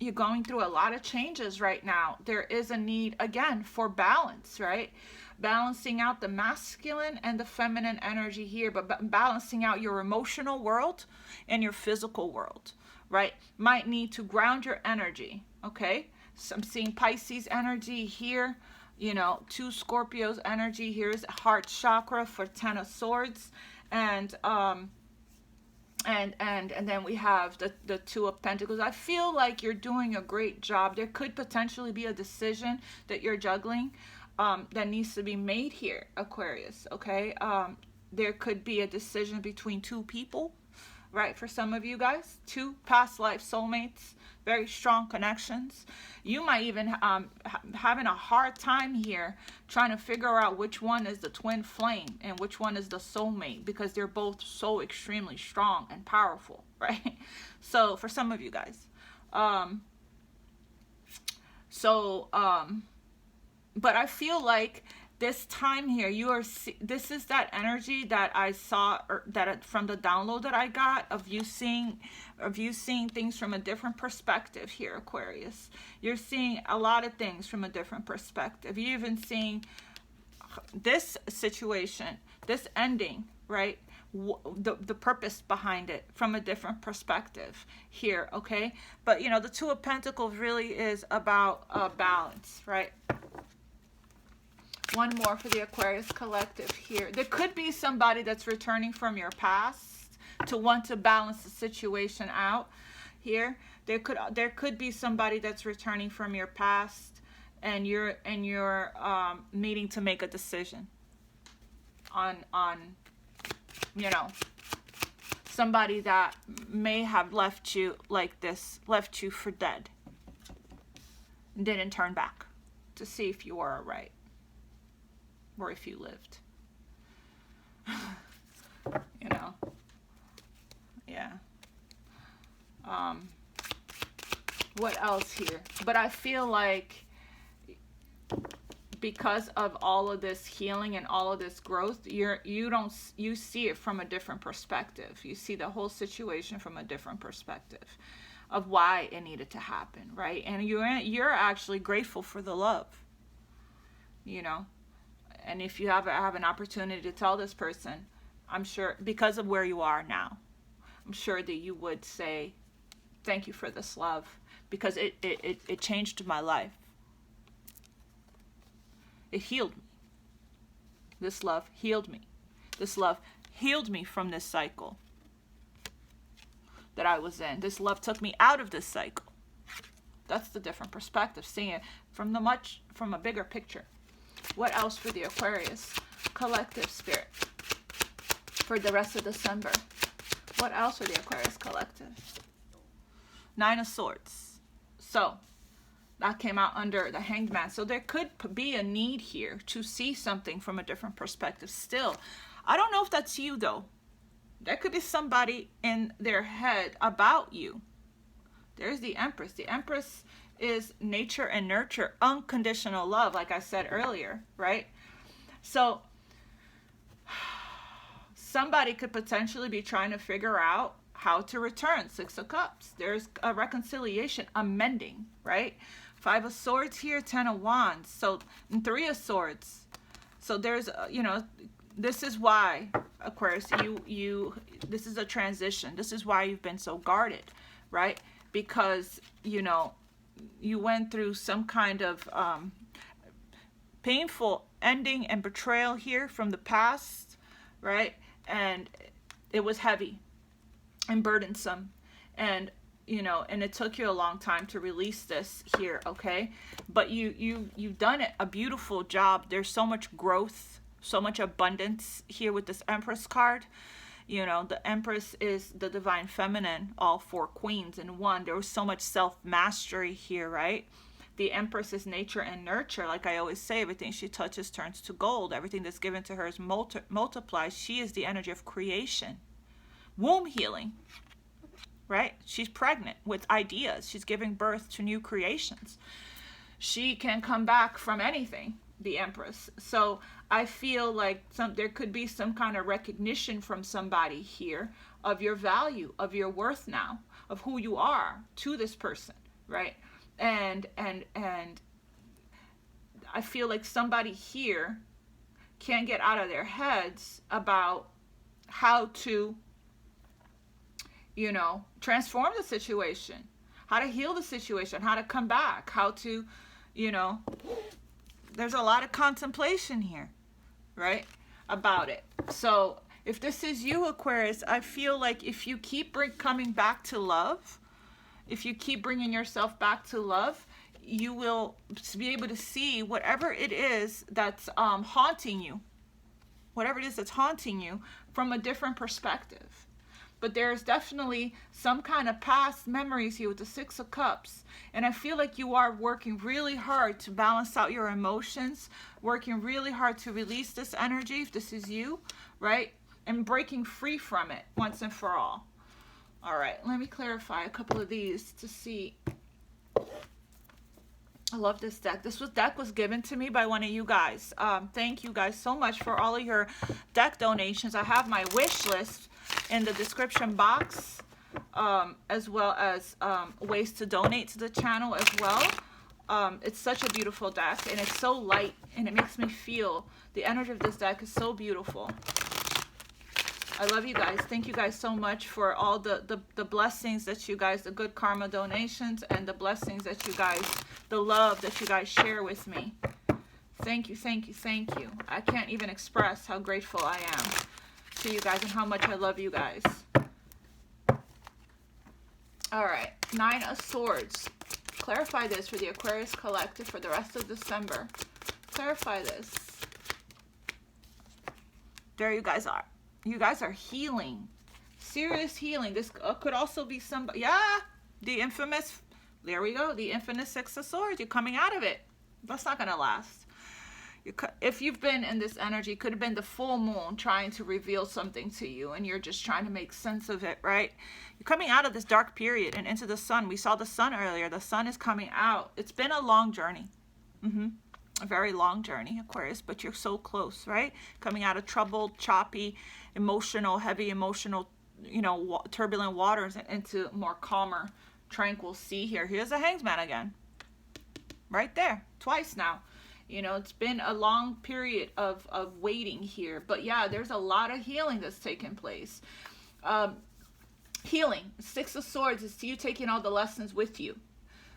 A: You're going through a lot of changes right now. There is a need, again, for balance, right? Balancing out the masculine and the feminine energy here, but balancing out your emotional world and your physical world, right? Might need to ground your energy, okay? I'm seeing Pisces energy here, you know, 2 Scorpios energy. Here's heart chakra for 10 of Swords, and then we have the 2 of Pentacles. I feel like you're doing a great job. There could potentially be a decision that you're juggling that needs to be made here, Aquarius, okay? There could be a decision between 2 people, right? For some of you guys, 2 past life soulmates, very strong connections. You might even having a hard time here trying to figure out which one is the twin flame and which one is the soulmate, because they're both so extremely strong and powerful, right? So for some of you guys, but I feel like this time here, this is that energy that I saw, or that from the download that I got of you seeing things from a different perspective here, Aquarius. You're seeing a lot of things from a different perspective. You're even seeing this situation, this ending, right? The purpose behind it from a different perspective here, okay? But you know, the 2 of Pentacles really is about balance, right? One more for the Aquarius collective here. There could be somebody that's returning from your past to want to balance the situation out here. There could be somebody that's returning from your past, and you're needing to make a decision on you know, somebody that may have left you like this, left you for dead, and didn't turn back to see if you were alright, or if you lived. You know, yeah. What else here? But I feel like because of all of this healing and all of this growth, you see it from a different perspective. You see the whole situation from a different perspective of why it needed to happen, right? And you're actually grateful for the love, you know. And if you have an opportunity to tell this person, I'm sure, because of where you are now, I'm sure that you would say, thank you for this love, because it changed my life. It healed me. This love healed me. This love healed me from this cycle that I was in. This love took me out of this cycle. That's the different perspective, seeing it from a bigger picture. What else for the Aquarius collective spirit for the rest of December? What else for the Aquarius collective? 9 of Swords. So that came out under the Hanged Man. So there could be a need here to see something from a different perspective still. I don't know if that's you though. There could be somebody in their head about you. There's the Empress. The Empress is nature and nurture, unconditional love, like I said earlier, right? So somebody could potentially be trying to figure out how to return. 6 of Cups. There's a reconciliation, a mending, right? 5 of Swords here, 10 of Wands. So, and 3 of Swords. So there's, you know, this is why, Aquarius, this is a transition. This is why you've been so guarded, right? Because, you know, you went through some kind of painful ending and betrayal here from the past, right? And it was heavy and burdensome, and you know, and it took you a long time to release this here, okay? But you've done it a beautiful job. There's so much growth, so much abundance here with this Empress card. You know, the Empress is the divine feminine, all 4 queens in one. There was so much self-mastery here, right? The Empress is nature and nurture. Like I always say, everything she touches turns to gold. Everything that's given to her is multiplied. She is the energy of creation. Womb healing, right? She's pregnant with ideas. She's giving birth to new creations. She can come back from anything, the Empress. So I feel like there could be some kind of recognition from somebody here of your value, of your worth now, of who you are to this person, right? And I feel like somebody here can't get out of their heads about how to, you know, transform the situation, how to heal the situation, how to come back, how to, there's a lot of contemplation here, right, about it. So if this is you, Aquarius, I feel like if you keep coming back to love, if you keep bringing yourself back to love, you will be able to see whatever it is that's haunting you, whatever it is that's haunting you from a different perspective. But there's definitely some kind of past memories here with the Six of Cups. And I feel like you are working really hard to balance out your emotions, working really hard to release this energy, if this is you, right? And breaking free from it once and for all. All right, let me clarify a couple of these to see. I love this deck. This deck was given to me by one of you guys. Thank you guys so much for all of your deck donations. I have my wish list in the description box, as well as ways to donate to the channel as well. It's such a beautiful deck, and it's so light, and it makes me feel the energy of this deck is so beautiful. I love you guys. Thank you guys so much for all the blessings that you guys, the good karma donations, and the blessings that you guys, the love that you guys share with me. Thank you, thank you, thank you. I can't even express how grateful I am to you guys and how much I love you guys. All right, 9 of Swords. Clarify this for the Aquarius Collective for the rest of December. Clarify this. There you guys are. You guys are healing. Serious healing. This could also be somebody. Yeah, the infamous. There we go. The infamous Six of Swords. You're coming out of it. That's not going to last. If you've been in this energy, could have been the full moon trying to reveal something to you, and you're just trying to make sense of it, right? You're coming out of this dark period and into the sun. We saw the sun earlier. The sun is coming out. It's been a long journey. A very long journey, Aquarius, but you're so close, right? Coming out of troubled, choppy, emotional, heavy emotional, turbulent waters into more calmer, tranquil sea here. Here's the Hangman again. Right there. Twice now. It's been a long period of waiting here. But yeah, there's a lot of healing that's taken place. Healing. Six of Swords is you taking all the lessons with you.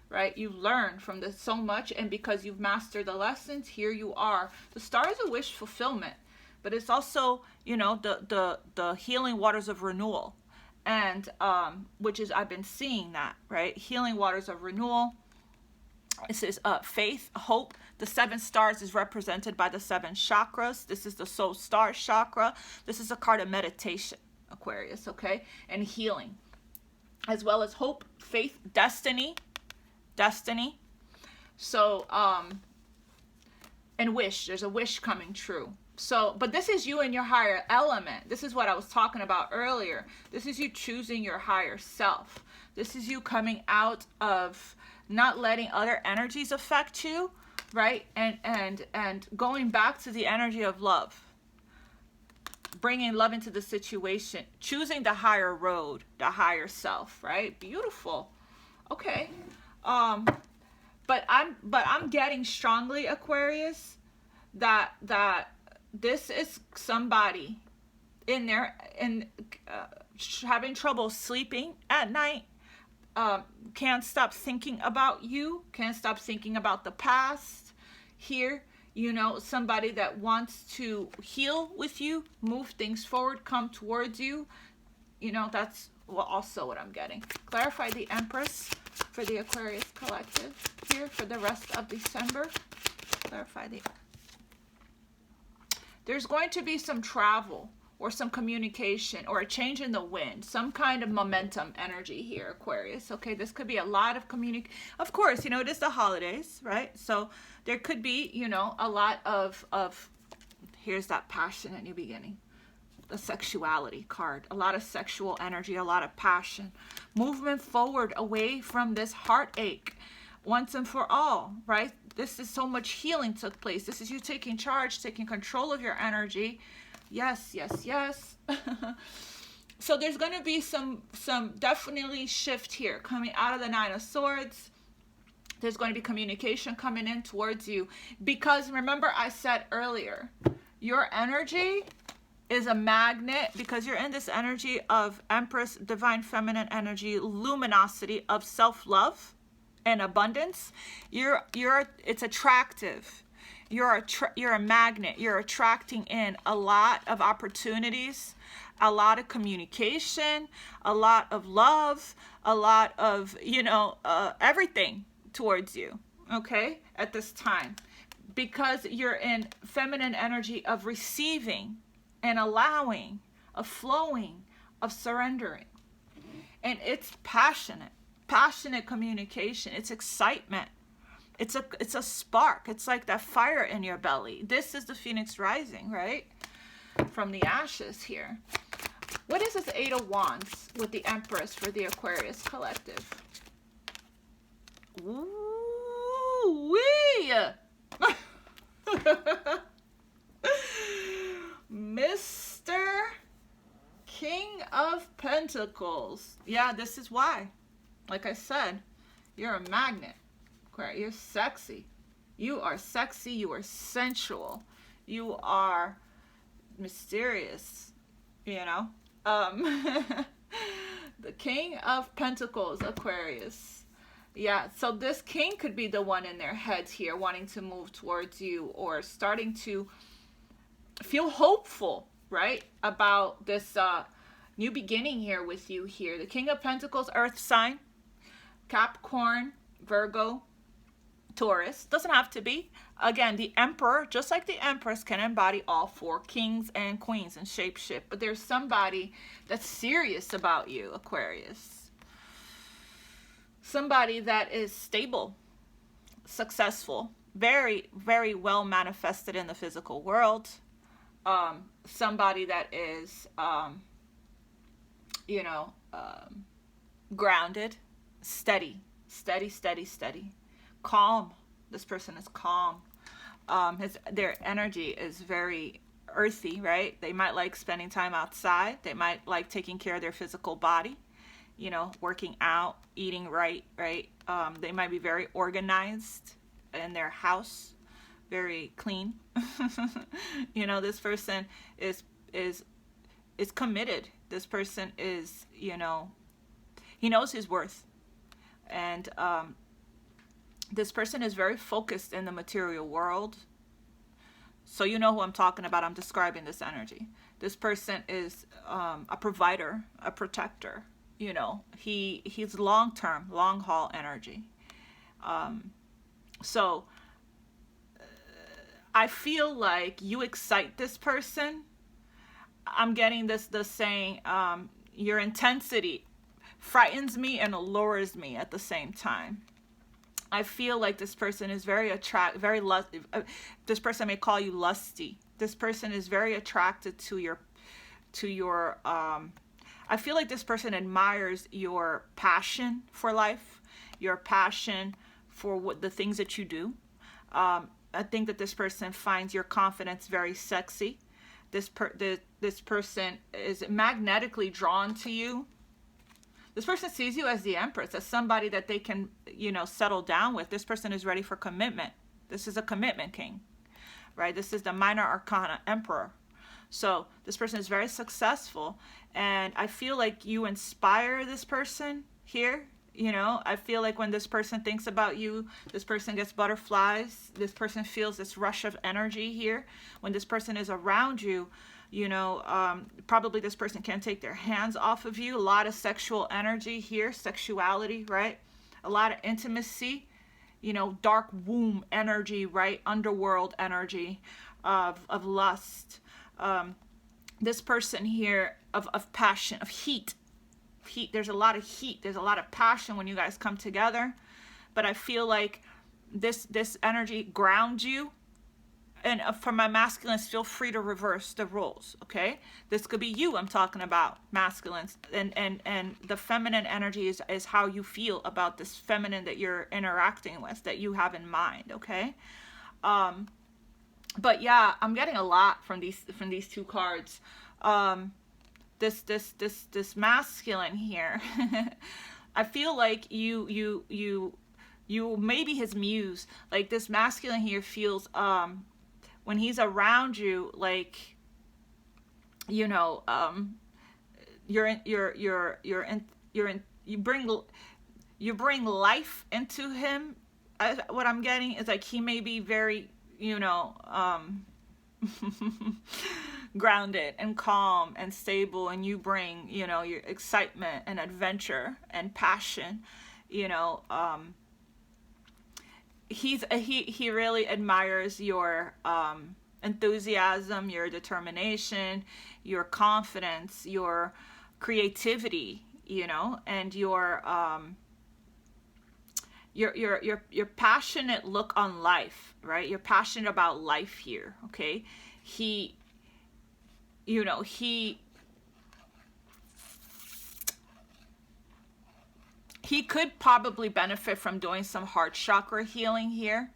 A: Right? You learn from this so much, and because you've mastered the lessons, here you are. The Star is a wish fulfillment, but it's also, the healing waters of renewal, and which is, I've been seeing that, right? Healing waters of renewal. This is faith, hope. The 7 stars is represented by the 7 chakras. This is the soul star chakra. This is a card of meditation, Aquarius, okay? And healing, as well as hope, faith, destiny. So and wish. There's a wish coming true. So, but this is you in your higher element. This is what I was talking about earlier. This is you choosing your higher self. This is you coming out of not letting other energies affect you, right? And going back to the energy of love. Bringing love into the situation. Choosing the higher road, the higher self, right? Beautiful. Okay. But I'm getting strongly, Aquarius, that this is somebody in there and having trouble sleeping at night, can't stop thinking about you, can't stop thinking about the past here. Somebody that wants to heal with you, move things forward, come towards you. That's also what I'm getting. Clarify the Empress for the Aquarius Collective here for the rest of December. Clarify there's going to be some travel or some communication or a change in the wind, some kind of momentum energy here, Aquarius. Okay, this could be a lot of of course, it is the holidays, right? So there could be, a lot of here's that passion at new beginning. The sexuality card, a lot of sexual energy, a lot of passion, movement forward away from this heartache once and for all, right? This is so much healing took place. This is you taking charge, taking control of your energy. Yes, yes, yes. So there's going to be some definitely shift here coming out of the 9 of Swords. There's going to be communication coming in towards you, because remember I said earlier, your energy is a magnet, because you're in this energy of Empress, divine feminine energy, luminosity of self-love and abundance. It's attractive. You're a magnet. You're attracting in a lot of opportunities, a lot of communication, a lot of love, a lot of, everything towards you, okay, at this time. Because you're in feminine energy of receiving and allowing, of flowing, of surrendering. And it's passionate communication. It's excitement. It's a spark. It's like that fire in your belly. This is the Phoenix rising, right? From the ashes here. What is this Eight of Wands with the Empress for the Aquarius collective? Ooh-wee! Mr. King of Pentacles. Yeah, this is why. Like I said, you're a magnet. You're sexy. You are sexy. You are sensual. You are mysterious. The King of Pentacles, Aquarius. Yeah, so this king could be the one in their heads here wanting to move towards you, or starting to feel hopeful, right, about this new beginning here with you here. The King of Pentacles, earth sign, Capricorn, Virgo, Taurus. Doesn't have to be. Again, the Emperor, just like the Empress, can embody all four kings and queens and shapeshift. But there's somebody that's serious about you, Aquarius. Somebody that is stable, successful, very, very well manifested in the physical world. Somebody that is, grounded, steady, calm. This person is calm. Their energy is very earthy, right? They might like spending time outside. They might like taking care of their physical body, working out, eating right? They might be very organized in their house, very clean. This person is committed. This person is, he knows his worth. And this person is very focused in the material world. So you know who I'm talking about. I'm describing this energy. This person is a provider, a protector. He's long-term, long-haul energy. So I feel like you excite this person. I'm getting the saying, your intensity frightens me and allures me at the same time. I feel like this person is this person may call you lusty. This person is very attracted to your I feel like this person admires your passion for life, your passion for the things that you do. I think that this person finds your confidence very sexy. This person is magnetically drawn to you. This person sees you as the Empress, as somebody that they can, settle down with. This person is ready for commitment. This is a commitment king, right? This is the minor arcana Emperor. So this person is very successful, and I feel like you inspire this person here. I feel like when this person thinks about you, this person gets butterflies. This person feels this rush of energy here. When this person is around you, probably this person can't take their hands off of you. A lot of sexual energy here, sexuality, right? A lot of intimacy, dark womb energy, right? Underworld energy of lust. This person here of passion, of heat. There's a lot of heat. There's a lot of passion when you guys come together. But I feel like this energy grounds you. And for my masculines, feel free to reverse the roles, okay? This could be you I'm talking about, masculines. And the feminine energy is how you feel about this feminine that you're interacting with, that you have in mind, okay? But yeah, I'm getting a lot from these two cards. This masculine here, I feel like you maybe his muse. Like this masculine here feels when he's around you, like you know, you bring life into him. What I'm getting is like he may be very, you know, grounded and calm and stable, and you bring, you know, your excitement and adventure and passion, you know. He really admires your enthusiasm, your determination, your confidence, your creativity, you know, and your passionate look on life, right? You're passionate about life here, okay? He, you know, he could probably benefit from doing some heart chakra healing here,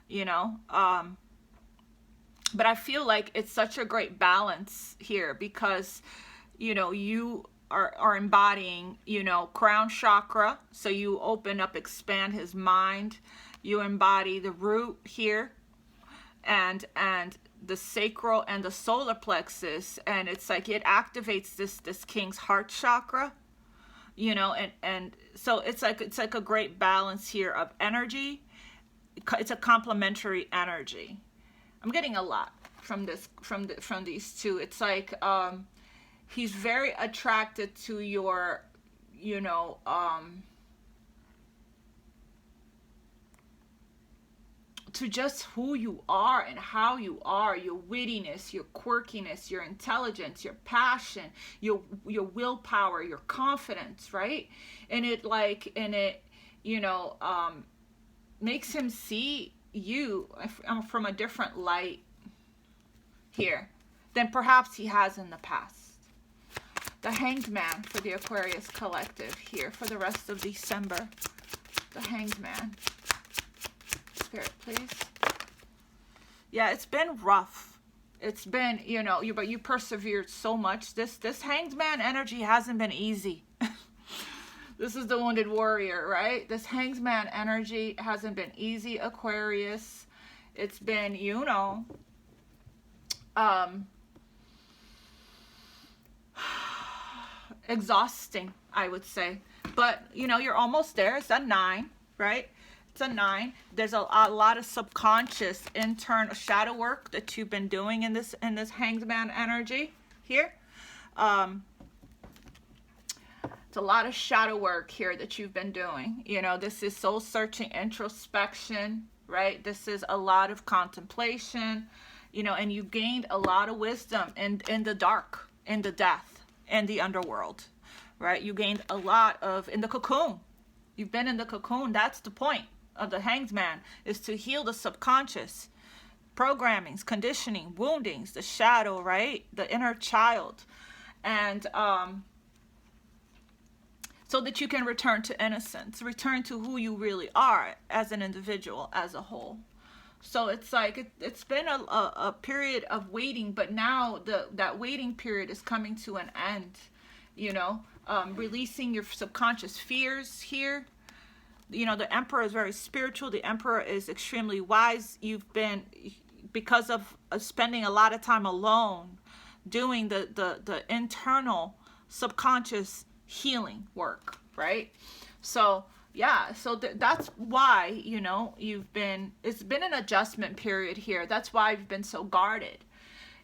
A: you know. But I feel like it's such a great balance here because, you know, you are embodying, you know, crown chakra. So you open up, expand his mind. You embody the root here and the sacral and the solar plexus. And it's like it activates this king's heart chakra, you know, and so it's like a great balance here of energy. It's a complementary energy. I'm getting a lot from this, from these two. It's like he's very attracted to your, you know, to just who you are and how you are, your wittiness, your quirkiness, your intelligence, your passion, your willpower, your confidence, right? And it you know, makes him see you from a different light here than perhaps he has in the past. The Hanged Man for the Aquarius collective here for the rest of December. The Hanged Man. Spirit, please. Yeah, it's been rough. It's been, you know, but you persevered so much. This Hanged Man energy hasn't been easy. This is the Wounded Warrior, right? This Hanged Man energy hasn't been easy, Aquarius. It's been, you know, exhausting, I would say. But, you know, you're almost there. It's a 9, right? It's a 9. There's a lot of subconscious internal shadow work that you've been doing in this Hanged Man energy here. It's a lot of shadow work here that you've been doing. You know, this is soul searching, introspection, right? This is a lot of contemplation, you know, and you gained a lot of wisdom in the dark, in the death, in the underworld, right? You gained a lot of, in the cocoon. You've been in the cocoon. That's the point of the Hanged Man, is to heal the subconscious programmings, conditioning, woundings, the shadow, right? The inner child. And so that you can return to innocence, return to who you really are as an individual, as a whole. So it's like it's been a period of waiting, but now that waiting period is coming to an end, you know, releasing your subconscious fears here. You know, the Emperor is very spiritual. The Emperor is extremely wise. You've been, because of spending a lot of time alone, doing the internal subconscious healing work, right? So yeah, so that's why, you know, it's been an adjustment period here. That's why you've been so guarded,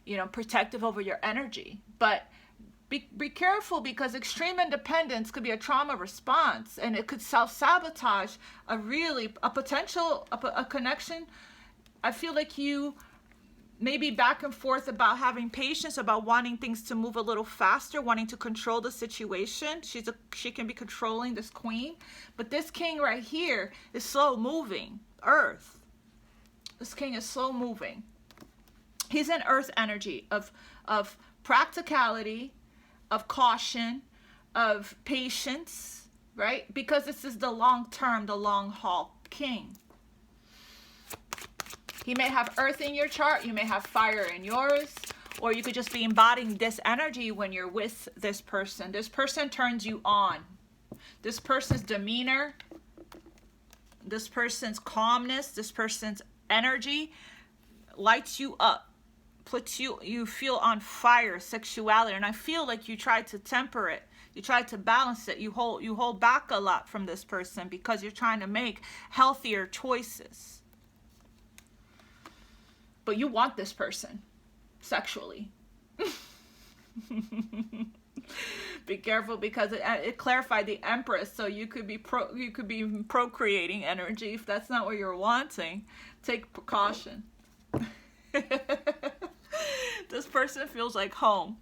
A: you know, protective over your energy. But be careful, because extreme independence could be a trauma response, and it could self-sabotage a potential connection. I feel like you maybe back and forth about having patience, about wanting things to move a little faster, wanting to control the situation. She can be controlling, this queen, but this king right here is slow moving. Earth. This king is slow moving. He's in earth energy of practicality, of caution, of patience, right? Because this is the long term, the long haul king. He may have earth in your chart, you may have fire in yours, or you could just be embodying this energy when you're with this person. This person turns you on. This person's demeanor, this person's calmness, this person's energy lights you up, puts you feel on fire, sexuality, and I feel like you try to temper it. You try to balance it. You hold back a lot from this person because you're trying to make healthier choices. But you want this person sexually. Be careful, because it clarified the Empress, so you could be procreating energy. If that's not what you're wanting, take precaution. This person feels like home.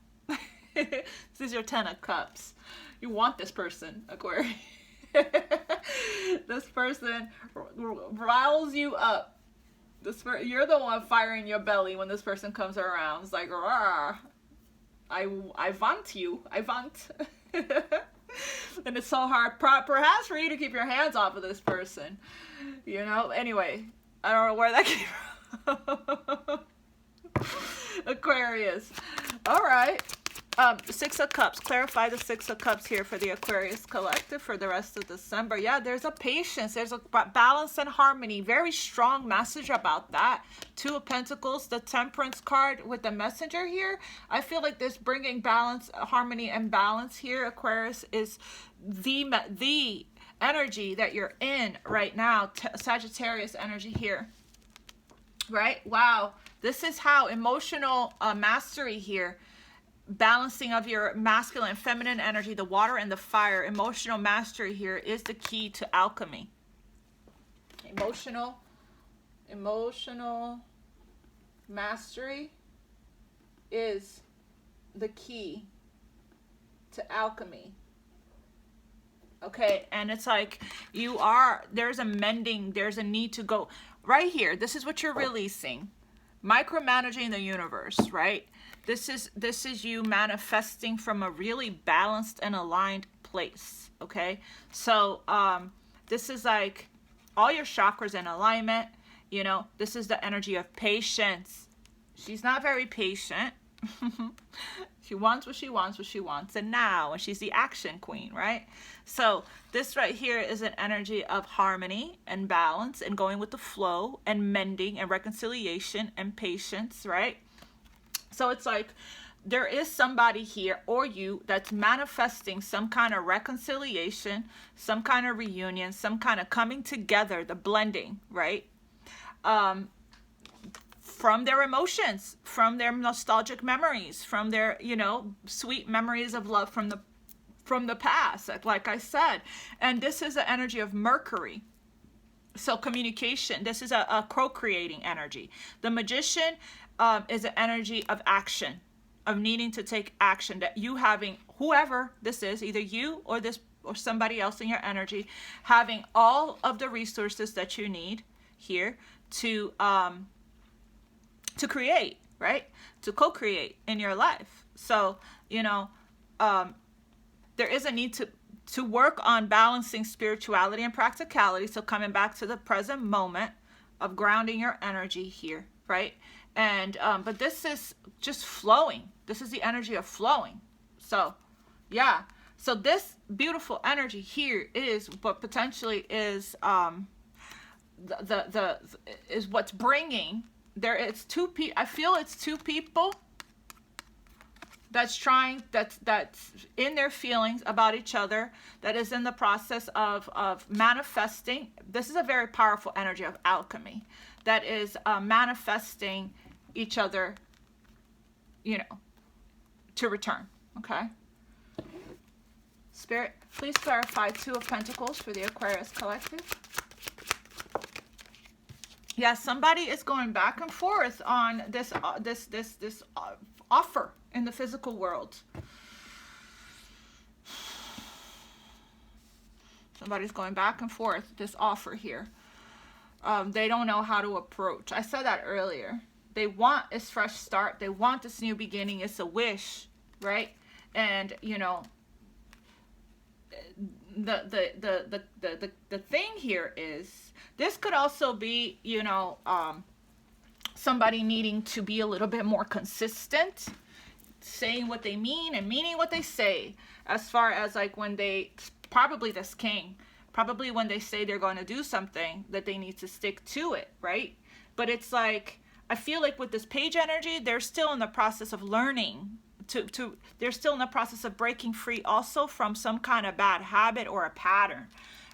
A: This is your 10 of Cups. You want this person, Aquarius. This person riles you up. You're the one firing your belly when this person comes around. It's like, rah, I want you. I want. And it's so hard, perhaps, for you to keep your hands off of this person. You know? Anyway, I don't know where that came from. Aquarius. All right. 6 of Cups. Clarify the 6 of Cups here for the Aquarius collective for the rest of December. Yeah, there's a patience. There's a balance and harmony. Very strong message about that. 2 of Pentacles, the Temperance card with the Messenger here. I feel like this bringing balance, harmony, and balance here, Aquarius, is the energy that you're in right now. Sagittarius energy here. Right? Wow. This is how emotional mastery here. Balancing of your masculine and feminine energy, the water and the fire. Emotional mastery here is the key to alchemy. Emotional mastery is the key to alchemy. Okay, and it's like there's a mending, there's a need to go right here. This is what you're releasing. Micromanaging the universe, right? This is you manifesting from a really balanced and aligned place, okay? So this is like all your chakras in alignment, you know. This is the energy of patience. She's not very patient. She wants what she wants, and now, and she's the action queen, right? So this right here is an energy of harmony and balance and going with the flow and mending and reconciliation and patience, right? So it's like there is somebody here, or you, that's manifesting some kind of reconciliation, some kind of reunion, some kind of coming together, the blending, right? From their emotions, from their nostalgic memories, from their, you know, sweet memories of love from the past, like I said. And this is the energy of Mercury. So communication, this is a co-creating energy. The Magician is an energy of action, of needing to take action, that you having, whoever this is, either you or somebody else in your energy, having all of the resources that you need here to create, right? To co-create in your life. So, you know, there is a need to work on balancing spirituality and practicality. So coming back to the present moment of grounding your energy here, right? And but this is just flowing. This is the energy of flowing. So yeah, so this beautiful energy here is what potentially is is what's bringing there. It's I feel it's 2 people that's in their feelings about each other, that is in the process of manifesting. This is a very powerful energy of alchemy that is manifesting each other, you know, to return. Okay, Spirit, please clarify 2 of Pentacles for the Aquarius collective. Yeah, somebody is going back and forth on this offer in the physical world. Somebody's going back and forth this offer here. They don't know how to approach. I said that earlier. They want this fresh start. They want this new beginning. It's a wish, right? And you know, the thing here is, this could also be, you know, somebody needing to be a little bit more consistent, saying what they mean and meaning what they say, as far as like when they, probably this king, probably when they say they're going to do something, that they need to stick to it, right? But it's like, I feel like with this page energy, they're still in the process of learning they're still in the process of breaking free also from some kind of bad habit or a pattern,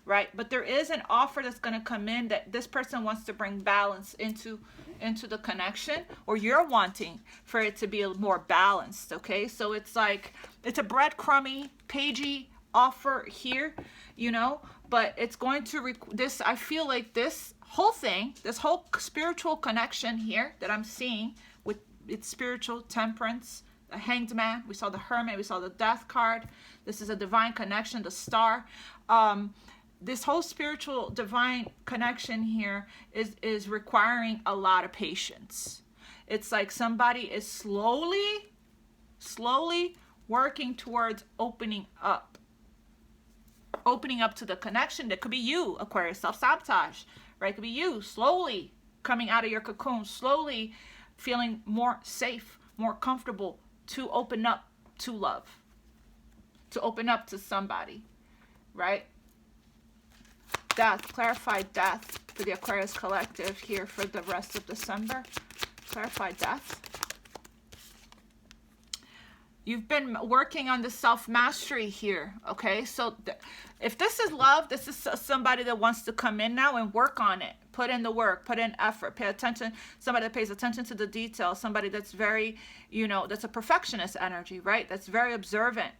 A: right? But there is an offer that's going to come in that this person wants to bring balance into the connection, or you're wanting for it to be more balanced, okay? So it's like, it's a breadcrumby, pagey offer here, you know, but it's going to, I feel like this whole thing, this whole spiritual connection here that I'm seeing with its spiritual temperance, the Hanged Man, we saw the Hermit, we saw the Death card. This is a divine connection, the Star. This whole spiritual divine connection here is requiring a lot of patience. It's like somebody is slowly working towards opening up to the connection. That could be you, Aquarius, self-sabotage, right? It could be you slowly coming out of your cocoon, slowly feeling more safe, more comfortable, to open up to love, to open up to somebody, right? Death, clarified death for the Aquarius collective here for the rest of December. Clarified death. You've been working on the self-mastery here, okay? So if this is love, this is somebody that wants to come in now and work on it. Put in the work, put in effort, pay attention. Somebody that pays attention to the details. Somebody that's very, you know, that's a perfectionist energy, right? That's very observant.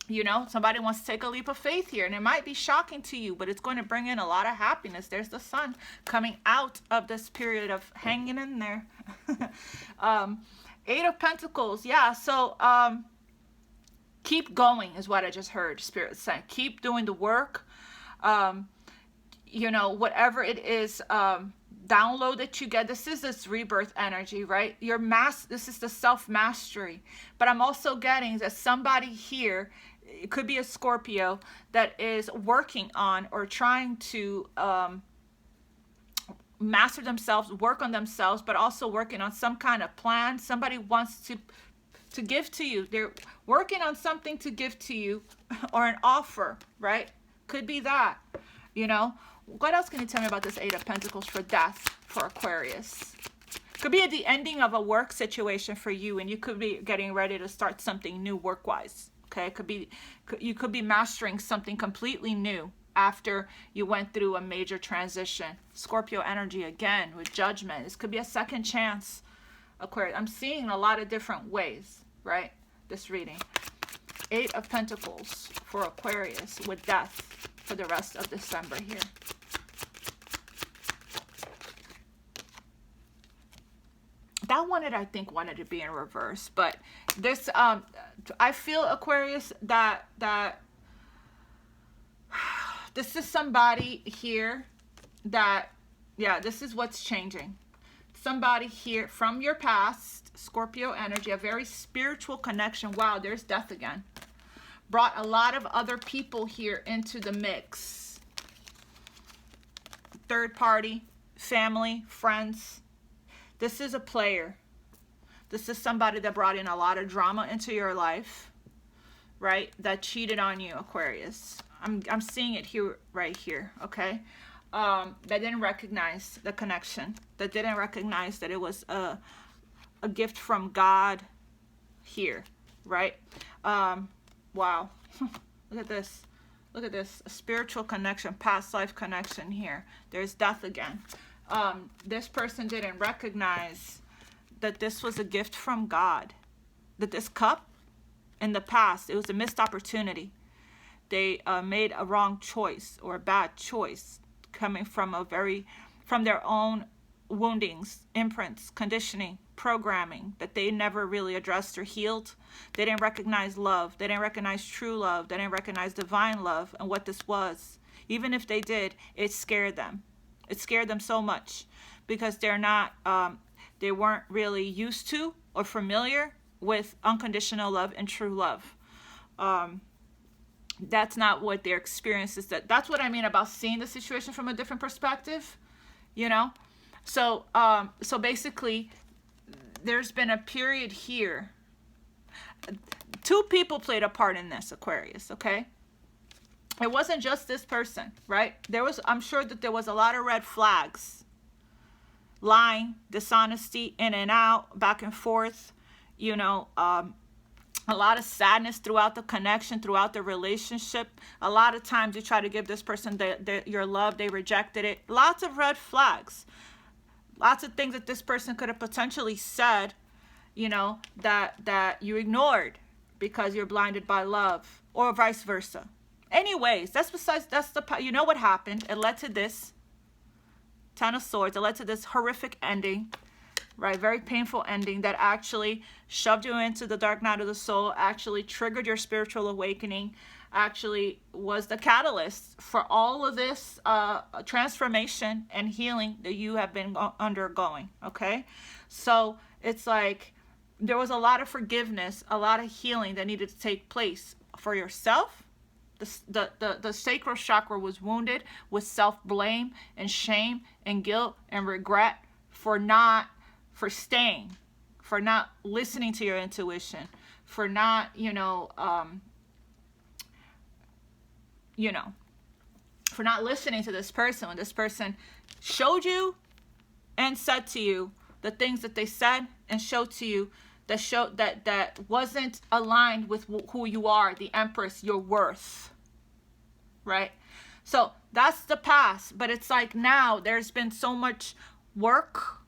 A: You know, somebody wants to take a leap of faith here, and it might be shocking to you, but it's going to bring in a lot of happiness. There's the sun coming out of this period of hanging in there. Eight of Pentacles, yeah, so keep going is what I just heard Spirit saying. Keep doing the work. You know, whatever it is, download that you get. This is this rebirth energy, right? This is the self-mastery. But I'm also getting that somebody here, it could be a Scorpio, that is working on or trying to master themselves, work on themselves, but also working on some kind of plan. Somebody wants to give to you. They're working on something to give to you, or an offer, right? Could be that, you know. What else can you tell me about this Eight of Pentacles for death for Aquarius? Could be at the ending of a work situation for you, and you could be getting ready to start something new work-wise. Okay, you could be mastering something completely new after you went through a major transition. Scorpio energy again with Judgment. This could be a second chance, Aquarius. I'm seeing a lot of different ways, right? This reading. Eight of Pentacles for Aquarius with death for the rest of December here. That one I think wanted to be in reverse, but this I feel, Aquarius, that this is somebody here that, yeah, this is what's changing. Somebody here from your past, Scorpio energy, a very spiritual connection. Wow, there's death again. Brought a lot of other people here into the mix. Third party, family, friends. This is a player. This is somebody that brought in a lot of drama into your life, right? That cheated on you, Aquarius. I'm seeing it here, right here, okay? That didn't recognize the connection. That didn't recognize that it was a gift from God here, right? Wow. Look at this. Look at this. A spiritual connection, past life connection here. There's death again. This person didn't recognize that this was a gift from God. That this cup, in the past, it was a missed opportunity. They made a wrong choice or a bad choice coming from their own woundings, imprints, conditioning, programming that they never really addressed or healed. They didn't recognize love. They didn't recognize true love. They didn't recognize divine love and what this was. Even if they did, it scared them. It scared them so much because they're not, they weren't really used to or familiar with unconditional love and true love. That's not what their experience is. That's what I mean about seeing the situation from a different perspective, you know? So basically, there's been a period here. Two people played a part in this, Aquarius, okay? It wasn't just this person, right? I'm sure that there was a lot of red flags lying, dishonesty, in and out, back and forth, you know, a lot of sadness throughout the connection, throughout the relationship. A lot of times you try to give this person your love, they rejected it. Lots of red flags. Lots of things that this person could have potentially said, you know, that you ignored because you're blinded by love, or vice versa. Anyways, you know what happened. It led to this 10 of Swords. It led to this horrific ending. Right, very painful ending that actually shoved you into the dark night of the soul, actually triggered your spiritual awakening, actually was the catalyst for all of this transformation and healing that you have been undergoing, okay? So it's like there was a lot of healing that needed to take place for yourself. The sacral chakra was wounded with self-blame and shame and guilt and regret for not listening to your intuition, for not, for not listening to this person when this person showed you and said to you the things that they said and showed to you that wasn't aligned with who you are, the Empress, your worth, right? So that's the past, but it's like now there's been so much work.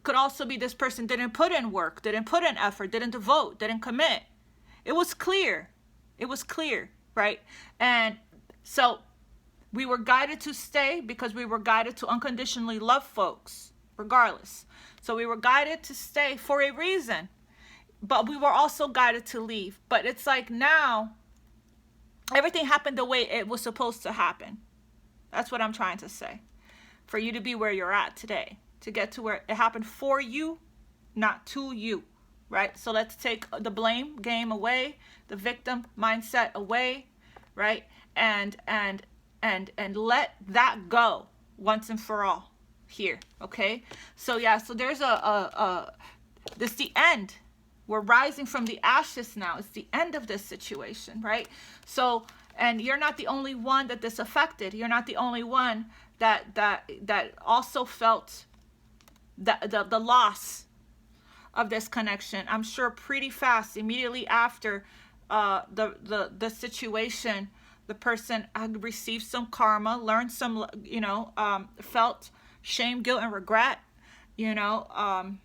A: Could also be this person didn't put in work, didn't put in effort, didn't devote, didn't commit. It was clear, right? And so we were guided to stay because we were guided to unconditionally love folks, regardless. So we were guided to stay for a reason, but we were also guided to leave. But it's like now, everything happened the way it was supposed to happen. That's what I'm trying to say. For you to be where you're at today. To get to where it happened for you, not to you, right? So let's take the blame game away, the victim mindset away, right? And let that go once and for all here, okay? So yeah, so there's this the end. We're rising from the ashes now. It's the end of this situation, right? So, and you're not the only one that this affected. You're not the only one that also felt the loss of this connection. I'm sure pretty fast, immediately after the situation, the person had received some karma, learned some, felt shame, guilt, and regret, and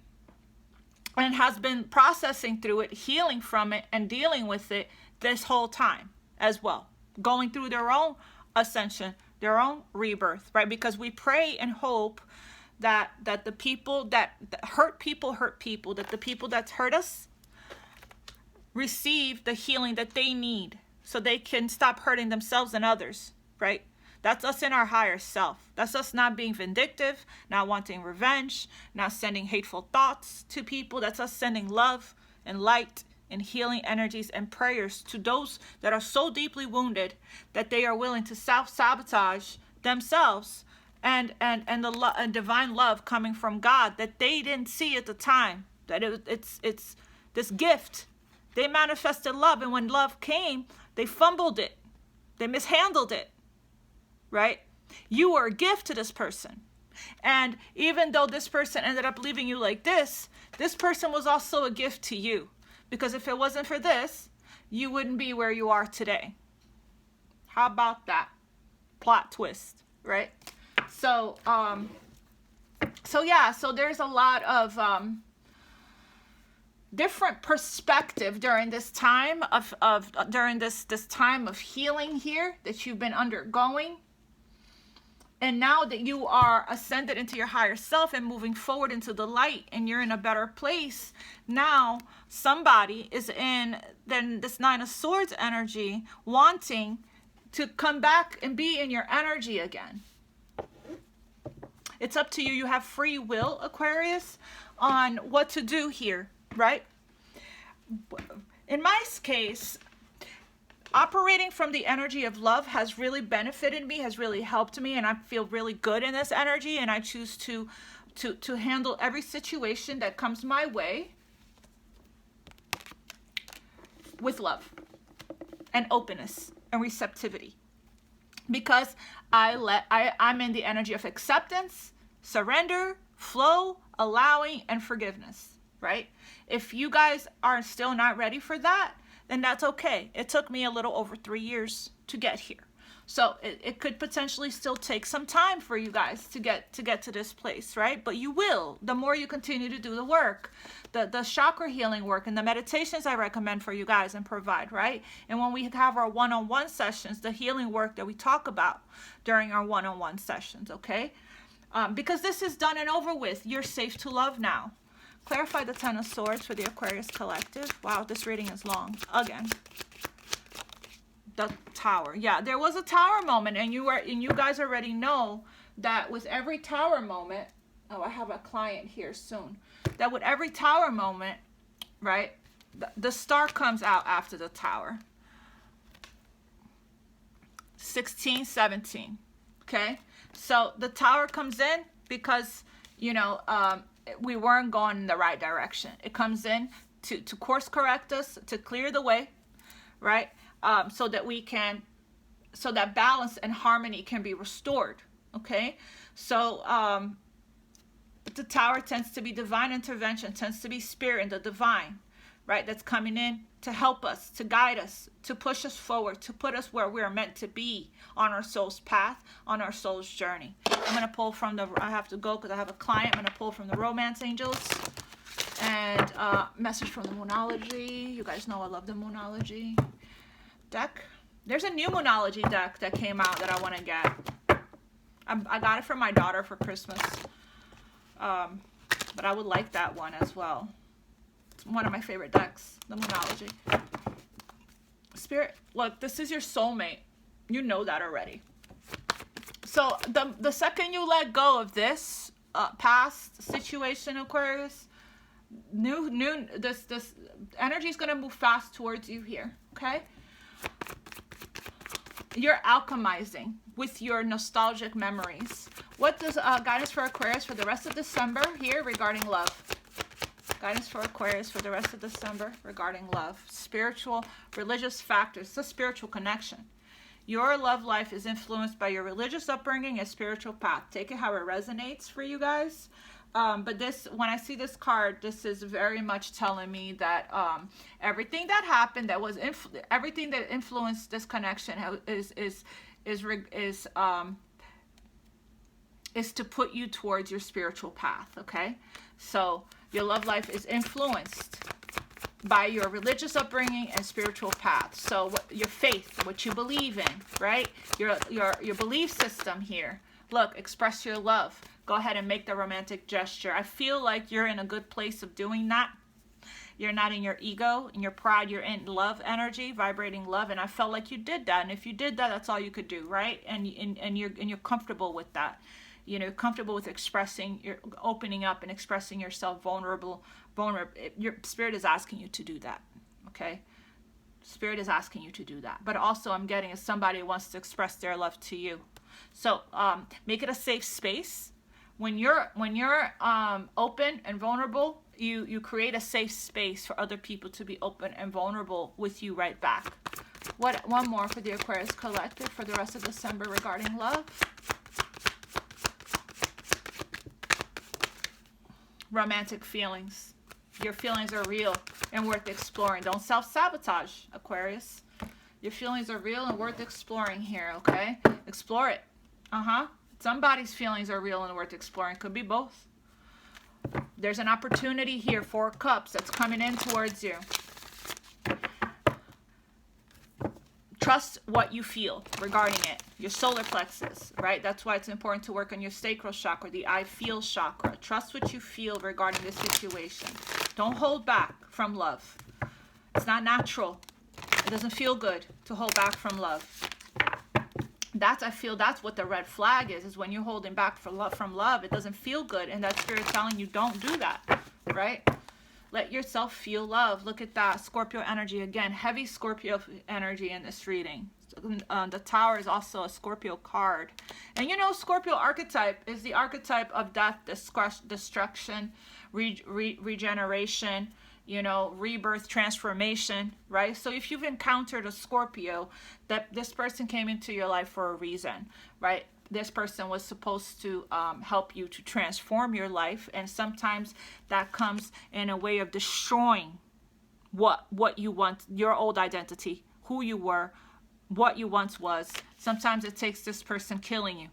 A: has been processing through it, healing from it, and dealing with it this whole time as well, going through their own ascension, their own rebirth, right? Because we pray and hope that the people that hurt people, that the people that's hurt us receive the healing that they need so they can stop hurting themselves and others, right? That's us in our higher self. That's us not being vindictive, not wanting revenge, not sending hateful thoughts to people. That's us sending love and light and healing energies and prayers to those that are so deeply wounded that they are willing to self-sabotage themselves and the divine love coming from God that they didn't see at the time, that it's this gift. They manifested love, and when love came, they fumbled it, they mishandled it, right? You were a gift to this person, and even though this person ended up leaving you like this person was also a gift to you, because if it wasn't for this, you wouldn't be where you are today. How about that plot twist, right? So yeah, so there's a lot of different perspective during this time during this time of healing here that you've been undergoing. And now that you are ascended into your higher self and moving forward into the light, and you're in a better place, now somebody is in then this Nine of Swords energy, wanting to come back and be in your energy again. It's up to you. You have free will, Aquarius, on what to do here, right? In my case, operating from the energy of love has really benefited me, has really helped me, and I feel really good in this energy, and I choose to handle every situation that comes my way with love and openness and receptivity, because I'm in the energy of acceptance, surrender, Flow, allowing, and forgiveness, right? If you guys are still not ready for that, then that's okay. It took me a little over 3 years to get here. So it could potentially still take some time for you guys to get to this place, right? But you will, the more you continue to do the work, the chakra healing work and the meditations I recommend for you guys and provide, right? And when we have our one-on-one sessions, the healing work that we talk about during our one-on-one sessions, okay? Because this is done and over with. You're safe to love now. Clarify the Ten of Swords for the Aquarius Collective. Wow, this reading is long. Again. The Tower. Yeah, there was a Tower moment, and you guys already know that with every Tower moment, oh, I have a client here soon, that with every Tower moment, right, the Star comes out after the Tower. 16, 17. Okay, so the Tower comes in because, you know, we weren't going in the right direction. It comes in to course correct us, to clear the way, right? So that balance and harmony can be restored. Okay, so the Tower tends to be divine intervention, tends to be spirit and the divine, right? That's coming in to help us, to guide us, to push us forward, to put us where we're meant to be on our soul's path, on our soul's journey. I'm going to pull from I have to go because I have a client. I'm going to pull from the Romance Angels and message from the Moonology. You guys know I love the Moonology deck. There's a new Moonology deck that came out that I want to get. I got it for my daughter for Christmas. But I would like that one as well. It's one of my favorite decks, the Moonology. Spirit, look, this is your soulmate. You know that already. So the second you let go of this past situation, Aquarius, this energy is going to move fast towards you here, okay? You're alchemizing with your nostalgic memories. What does guidance for Aquarius for the rest of December here regarding love? Guidance for Aquarius for the rest of December regarding love. Spiritual, religious factors. It's a spiritual connection. Your love life is influenced by your religious upbringing and spiritual path. Take it how it resonates for you guys. But this, when I see this card, this is very much telling me that everything that happened, that was everything that influenced this connection is to put you towards your spiritual path. Okay, so your love life is influenced by your religious upbringing and spiritual path. So your faith, what you believe in, right? Your belief system here. Look, express your love. Go ahead and make the romantic gesture. I feel like you're in a good place of doing that. You're not in your ego, in your pride. You're in love energy, vibrating love. And I felt like you did that. And if you did that, that's all you could do, right? And you're comfortable with that. You know, comfortable with expressing, you're opening up and expressing yourself vulnerable. Your spirit is asking you to do that, okay? Spirit is asking you to do that. But also I'm getting is somebody who wants to express their love to you. So make it a safe space. When you're open and vulnerable, you create a safe space for other people to be open and vulnerable with you right back. One more for the Aquarius Collective for the rest of December regarding love. Romantic feelings. Your feelings are real and worth exploring. Don't self-sabotage, Aquarius. Your feelings are real and worth exploring here, okay? Explore it. Somebody's feelings are real and worth exploring. Could be both. There's an opportunity here, 4 cups, that's coming in towards you. Trust what you feel regarding it. Your solar plexus, right? That's why it's important to work on your sacral chakra, the I feel chakra. Trust what you feel regarding this situation. Don't hold back from love. It's not natural. It doesn't feel good to hold back from love. I feel that's what the red flag is when you're holding back from love. It doesn't feel good, and that spirit telling you don't do that, right? Let yourself feel love. Look at that. Scorpio energy again. Heavy Scorpio energy in this reading. The Tower is also a Scorpio card. And you know, Scorpio archetype is the archetype of death, destruction, regeneration, you know, rebirth, transformation, right? So if you've encountered a Scorpio, that this person came into your life for a reason, right? this person was supposed to help you to transform your life, and sometimes that comes in a way of destroying what you want, your old identity, who you were, what you once was. Sometimes it takes this person killing you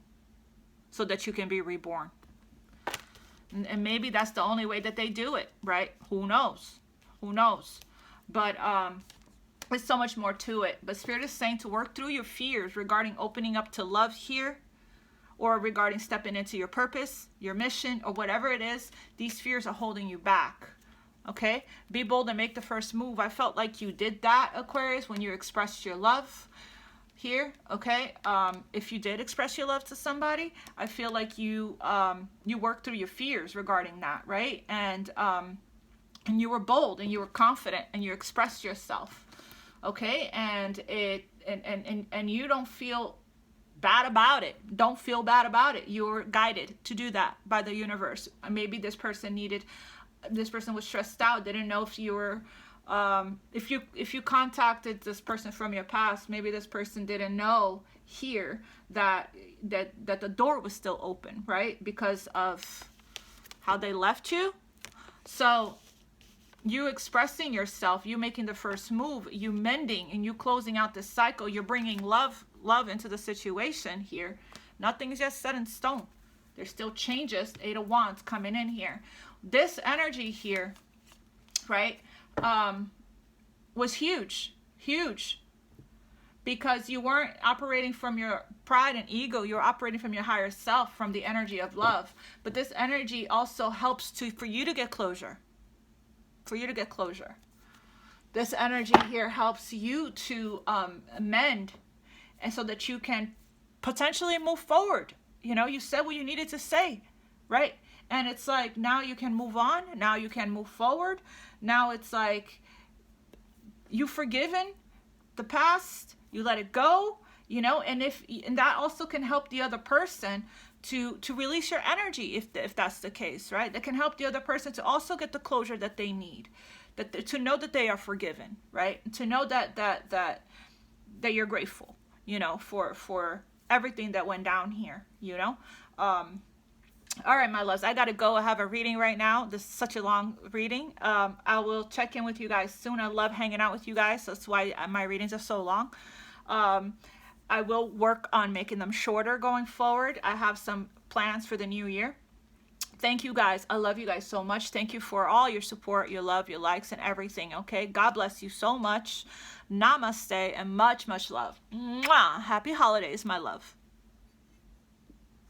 A: so that you can be reborn. And maybe that's the only way that they do it, right? Who knows? Who knows? But there's so much more to it. But Spirit is saying to work through your fears regarding opening up to love here, or regarding stepping into your purpose, your mission, or whatever it is. These fears are holding you back. Okay? Be bold and make the first move. I felt like you did that, Aquarius, when you expressed your love here. Okay? If you did express your love to somebody, I feel like you worked through your fears regarding that, right? And you were bold and you were confident and you expressed yourself. Okay? And you don't feel bad about it. Don't feel bad about it. You're guided to do that by the universe. Maybe this person was stressed out, didn't know if you were if you contacted this person from your past, maybe this person didn't know here that the door was still open, right? Because of how they left you. So you expressing yourself, you making the first move, you mending and you closing out this cycle, you're bringing love into the situation here. Nothing is just set in stone. There's still changes. 8 of Wands coming in here. This energy here, right, was huge, because you weren't operating from your pride and ego. You're operating from your higher self, from the energy of love. But this energy also helps for you to get closure. This energy here helps you to mend, and so that you can potentially move forward. You know, you said what you needed to say, right? And it's like, now you can move on. Now you can move forward. Now it's like you've forgiven the past. You let it go, you know, and that also can help the other person to release your energy if that's the case, right? That can help the other person to also get the closure that they need, to know that they are forgiven, right? To know that you're grateful, you know, for everything that went down here, you know. All right, my loves, I gotta go. I have a reading right now. This is such a long reading. I will check in with you guys soon. I love hanging out with you guys. So that's why my readings are so long. I will work on making them shorter going forward. I have some plans for the new year. Thank you guys. I love you guys so much. Thank you for all your support, your love, your likes, and everything. Okay, God bless you so much. Namaste and much, much love. Mwah. Happy holidays, my love.